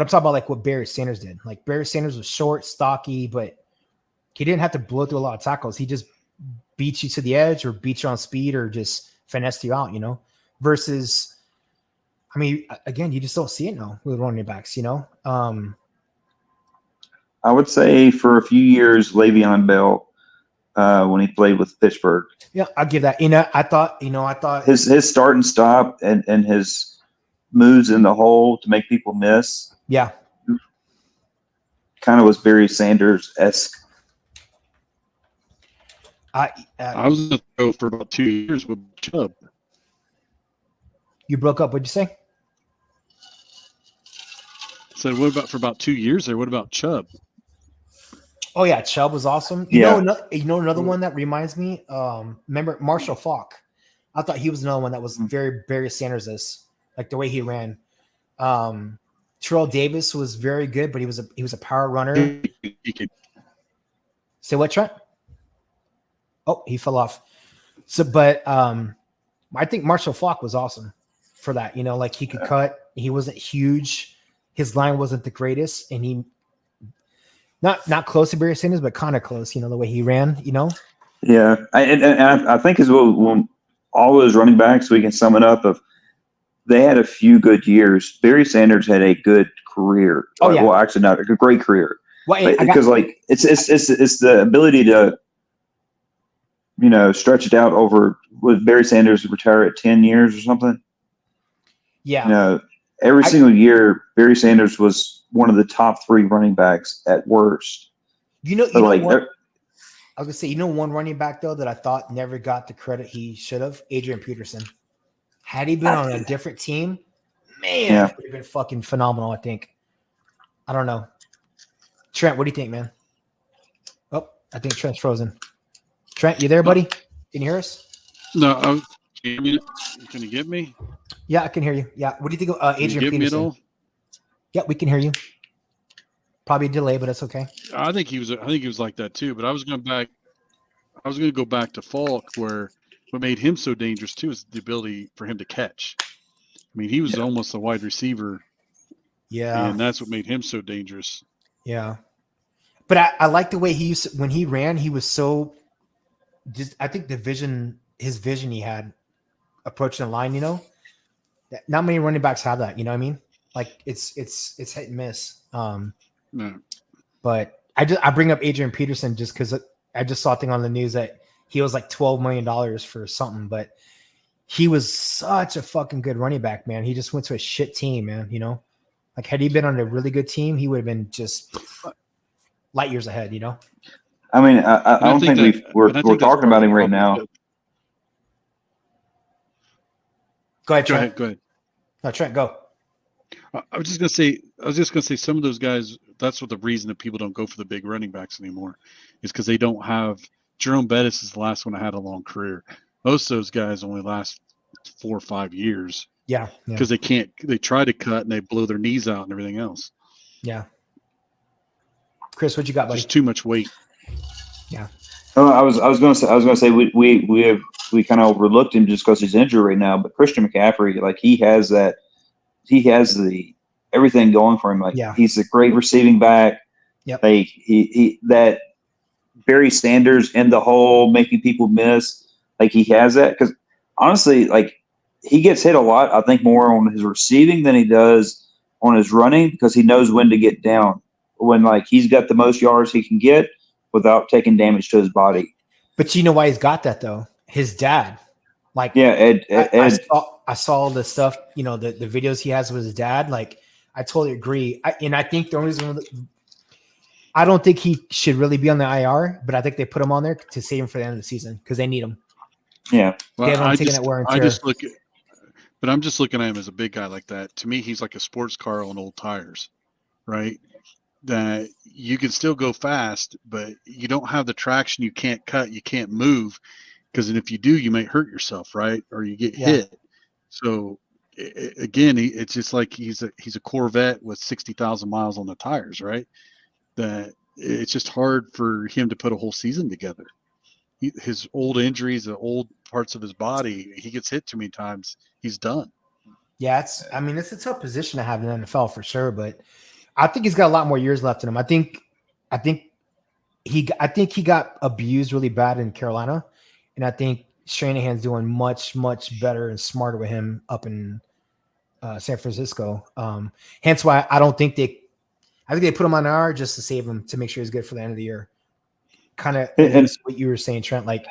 S1: I'm talking about like what Barry Sanders did. Like Barry Sanders was short, stocky, but he didn't have to blow through a lot of tackles. He just beat you to the edge or beat you on speed or just finessed you out, versus, I mean, again, you just don't see it now with running backs,
S3: I would say for a few years, Le'Veon Bell, when he played with Pittsburgh.
S1: Yeah, I'll give that. I thought
S3: his start and stop and his moves in the hole to make people miss.
S1: Yeah.
S3: Kind of was Barry Sanders-esque.
S4: I was going to go for about 2 years with Chubb.
S1: You broke up. What'd you say?
S4: Said, what about for about 2 years there? What about Chubb?
S1: Oh yeah, Chubb was awesome. You know another one that reminds me. Remember Marshall Faulk? I thought he was another one that was very Barry Sanders-esque, like the way he ran. Terrell Davis was very good, but he was a power runner. Say what, Trent? Oh, he fell off. So, but I think Marshall Faulk was awesome for that. Like he could cut. He wasn't huge. His line wasn't the greatest, and he not close to Barry Sanders, but kind of close. The way he ran.
S3: Yeah, I think as well when all those running backs, we can sum it up of they had a few good years. Barry Sanders had a good career.
S1: Oh yeah.
S3: Well, actually, not a great career.
S1: Well,
S3: because it's the ability to stretch it out over. Would Barry Sanders retire at 10 years or something?
S1: Yeah.
S3: Every single year, Barry Sanders was one of the top 3 running backs at worst.
S1: What? I was gonna say, one running back though that I thought never got the credit he should have. Adrian Peterson. Had he been on a different team, man, it would have been fucking phenomenal. I think. I don't know. Trent, what do you think, man? Oh, I think Trent's frozen. Trent, you there, buddy? Can you hear us?
S4: No. Can you get me?
S1: Yeah, I can hear you. Yeah. What do you think of Adrian Peterson?
S4: Me at all?
S1: Yeah, we can hear you. Probably a delay, but that's okay.
S4: I think he was like that too. But I was going to go back to Falk, where what made him so dangerous too is the ability for him to catch. I mean, he was almost a wide receiver.
S1: Yeah.
S4: And that's what made him so dangerous.
S1: Yeah. But I like the way when he ran, he was so just, I think his vision he had approaching the line, not many running backs have that, you know what I mean? Like it's hit and miss.
S4: No.
S1: But I bring up Adrian Peterson just because I just saw a thing on the news that he was like $12 million for something, but he was such a fucking good running back, man. He just went to a shit team, man. Like had he been on a really good team, he would have been just light years ahead.
S3: I mean, I don't think we're talking about him right now.
S1: Go ahead, Trent.
S4: Go ahead.
S1: No, Trent, go.
S4: I was just gonna say some of those guys. That's what the reason that people don't go for the big running backs anymore is because they don't have. Jerome Bettis is the last one that had a long career. Most of those guys only last 4 or 5 years.
S1: Yeah.
S4: Because they can't. They try to cut and they blow their knees out and everything else.
S1: Yeah. Chris, what you got, buddy?
S4: Just too much weight.
S1: Yeah.
S3: Oh, I was gonna say we kind of overlooked him just because he's injured right now. But Christian McCaffrey, like he has the everything going for him. Like he's a great receiving back.
S1: Yep.
S3: Like he that Barry Sanders in the hole making people miss. Like he has that because honestly, like he gets hit a lot. I think more on his receiving than he does on his running because he knows when to get down. When like he's got the most yards he can get without taking damage to his body.
S1: But you know why he's got that though? His dad. Like
S3: Ed.
S1: I saw the stuff, the videos he has with his dad. Like I totally agree. I think the only reason I don't think he should really be on the IR, but I think they put him on there to save him for the end of the season because they need him.
S3: Yeah.
S4: Well, I'm just looking at him as a big guy like that. To me, he's like a sports car on old tires, right? That you can still go fast, but you don't have the traction. You can't cut. You can't move because if you do, you might hurt yourself, right? Or you get hit. So again, it's just like he's a Corvette with 60,000 miles on the tires, right? That it's just hard for him to put a whole season together. His old injuries, the old parts of his body, he gets hit too many times, he's done.
S1: Yeah, it's a tough position to have in the NFL for sure, but I think he's got a lot more years left in him. I think he got abused really bad in Carolina, and I think Shanahan's doing much better and smarter with him up in San Francisco. Hence why I think they put him on IR just to save him, to make sure he's good for the end of the year. Kind of
S3: And
S1: what you were saying, Trent. Like,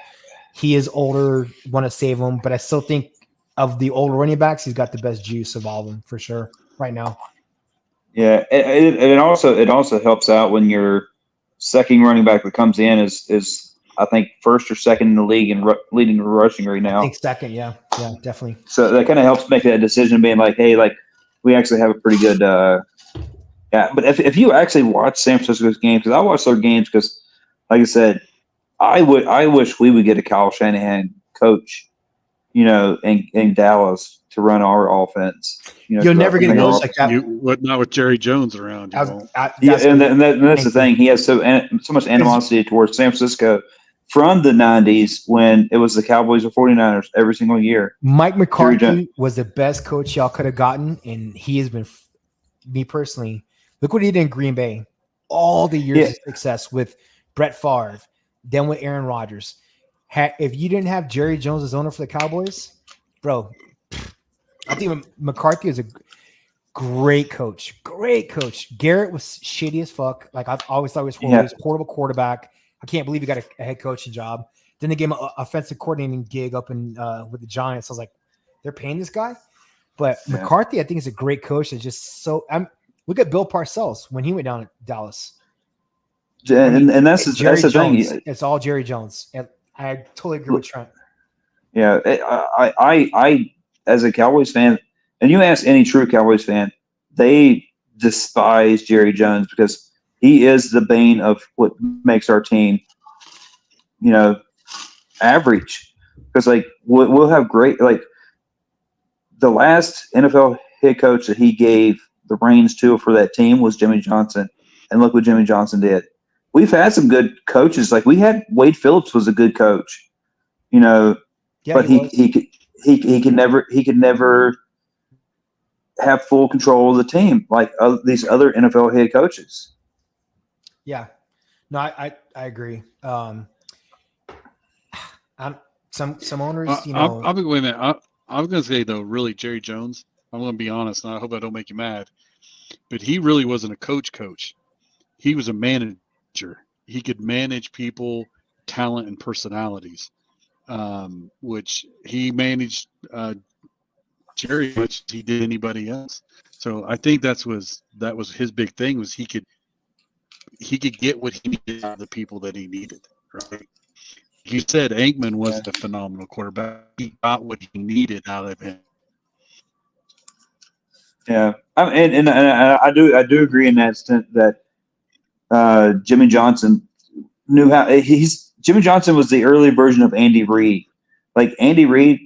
S1: he is older, want to save him, but I still think of the older running backs, he's got the best juice of all of them for sure right now.
S3: yeah, it also helps out when your second running back that comes in is I think first or second in the league and leading the rushing right
S1: I
S3: now.
S1: think second, yeah, definitely.
S3: So that kind of helps make that decision, being like, hey, like we actually have a pretty good. Yeah, but if you actually watch San Francisco's games, because I watch their games, because like I said, I wish we would get a Kyle Shanahan coach, in Dallas to run our offense.
S1: You'll never get a
S3: make our
S1: coach like
S3: offense.
S1: that.
S4: Not with Jerry Jones around. You won't.
S3: Yeah,
S1: That's
S3: and that's the
S1: thank you.
S3: thing. He has so much animosity towards San Francisco from the '90s when it was the Cowboys or 49ers every single year.
S1: Mike
S3: Jerry Jones.
S1: McCarthy was the best coach y'all could have gotten, and he has been, me personally, look what he did in Green Bay. All the years
S3: Yeah.
S1: of success with Brett Favre, then with Aaron Rodgers. If you didn't have Jerry Jones as owner for the Cowboys, bro, I think McCarthy is a great coach. Great coach. Garrett was shitty as fuck. Like, I've always thought he was horrible.
S3: Yeah.
S1: He was a horrible quarterback. I can't believe he got a head coaching job. Then they gave him an offensive coordinating gig up in with the Giants. I was like, they're paying this guy? But
S3: Yeah.
S1: McCarthy, I think, is a great coach. It's just so look at Bill Parcells when he went down to Dallas.
S3: And that's the
S1: Jones.
S3: thing.
S1: It's all Jerry Jones. And I totally agree with Trent.
S3: Yeah, I as a Cowboys fan, and you ask any true Cowboys fan, they despise Jerry Jones because he is the bane of what makes our team, average. Because like we'll have great, like the last NFL head coach that he gave the reins to for that team was Jimmy Johnson, and look what Jimmy Johnson did. We've had some good coaches. Like we had Wade Phillips was a good coach,
S1: Yeah,
S3: but he could never have full control of the team like these other NFL head coaches.
S1: Yeah, no, I agree. Some owners,
S4: I'll be wait a minute. I was going to say though, really, Jerry Jones. I'm going to be honest, and I hope I don't make you mad, but he really wasn't a coach. He was a manager. He could manage people, talent, and personalities, which he managed Jerry much as he did anybody else. So I think that was his big thing, was he could get what he needed out of the people that he needed. Right? You said Aikman wasn't a phenomenal quarterback. He got what he needed out of him.
S3: Yeah, and I do agree in that extent that Jimmy Johnson knew how. Jimmy Johnson was the early version of Andy Reid. Like Andy Reid,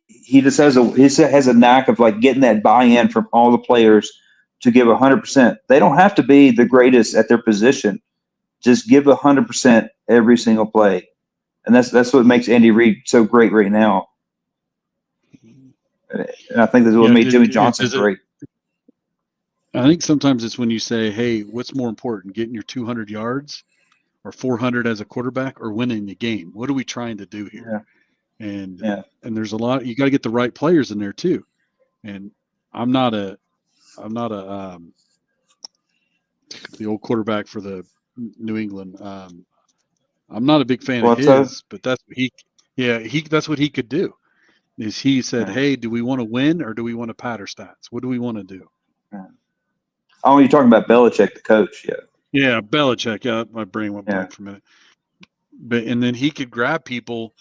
S3: he just has a knack of like getting that buy-in from all the players to give 100%. They don't have to be the greatest at their position. Just give 100% every single play, and that's what makes Andy Reid so great right now. And I think that's what made Jimmy Johnson great.
S4: I think sometimes it's when you say, "Hey, what's more important, getting your 200 yards or 400 as a quarterback, or winning the game? What are we trying to do here?" Yeah. And there's a lot. You got to get the right players in there too. And I'm not the old quarterback for the New England. I'm not a big fan of his, but that's what that's what he could do. Is he said, "Hey, do we want to win or do we want to pad our stats? What do we want to do?"
S3: Oh, you're talking about Belichick, the coach, yeah.
S4: Yeah, Belichick. Yeah, my brain went blank for a minute. And then he could grab people.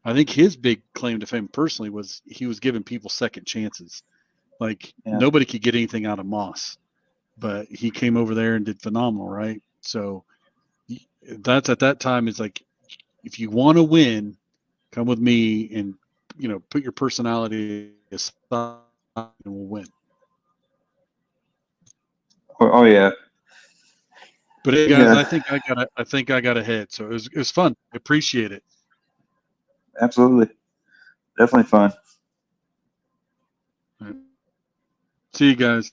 S4: I think his big claim to fame personally was he was giving people second chances. Like nobody could get anything out of Moss, but he came over there and did phenomenal, right? So that's at that time is like, if you want to win, come with me and put your personality aside and we'll win.
S3: Oh yeah.
S4: But hey guys, I think I got ahead. So it was fun. I appreciate it.
S3: Absolutely. Definitely fun.
S4: See you guys.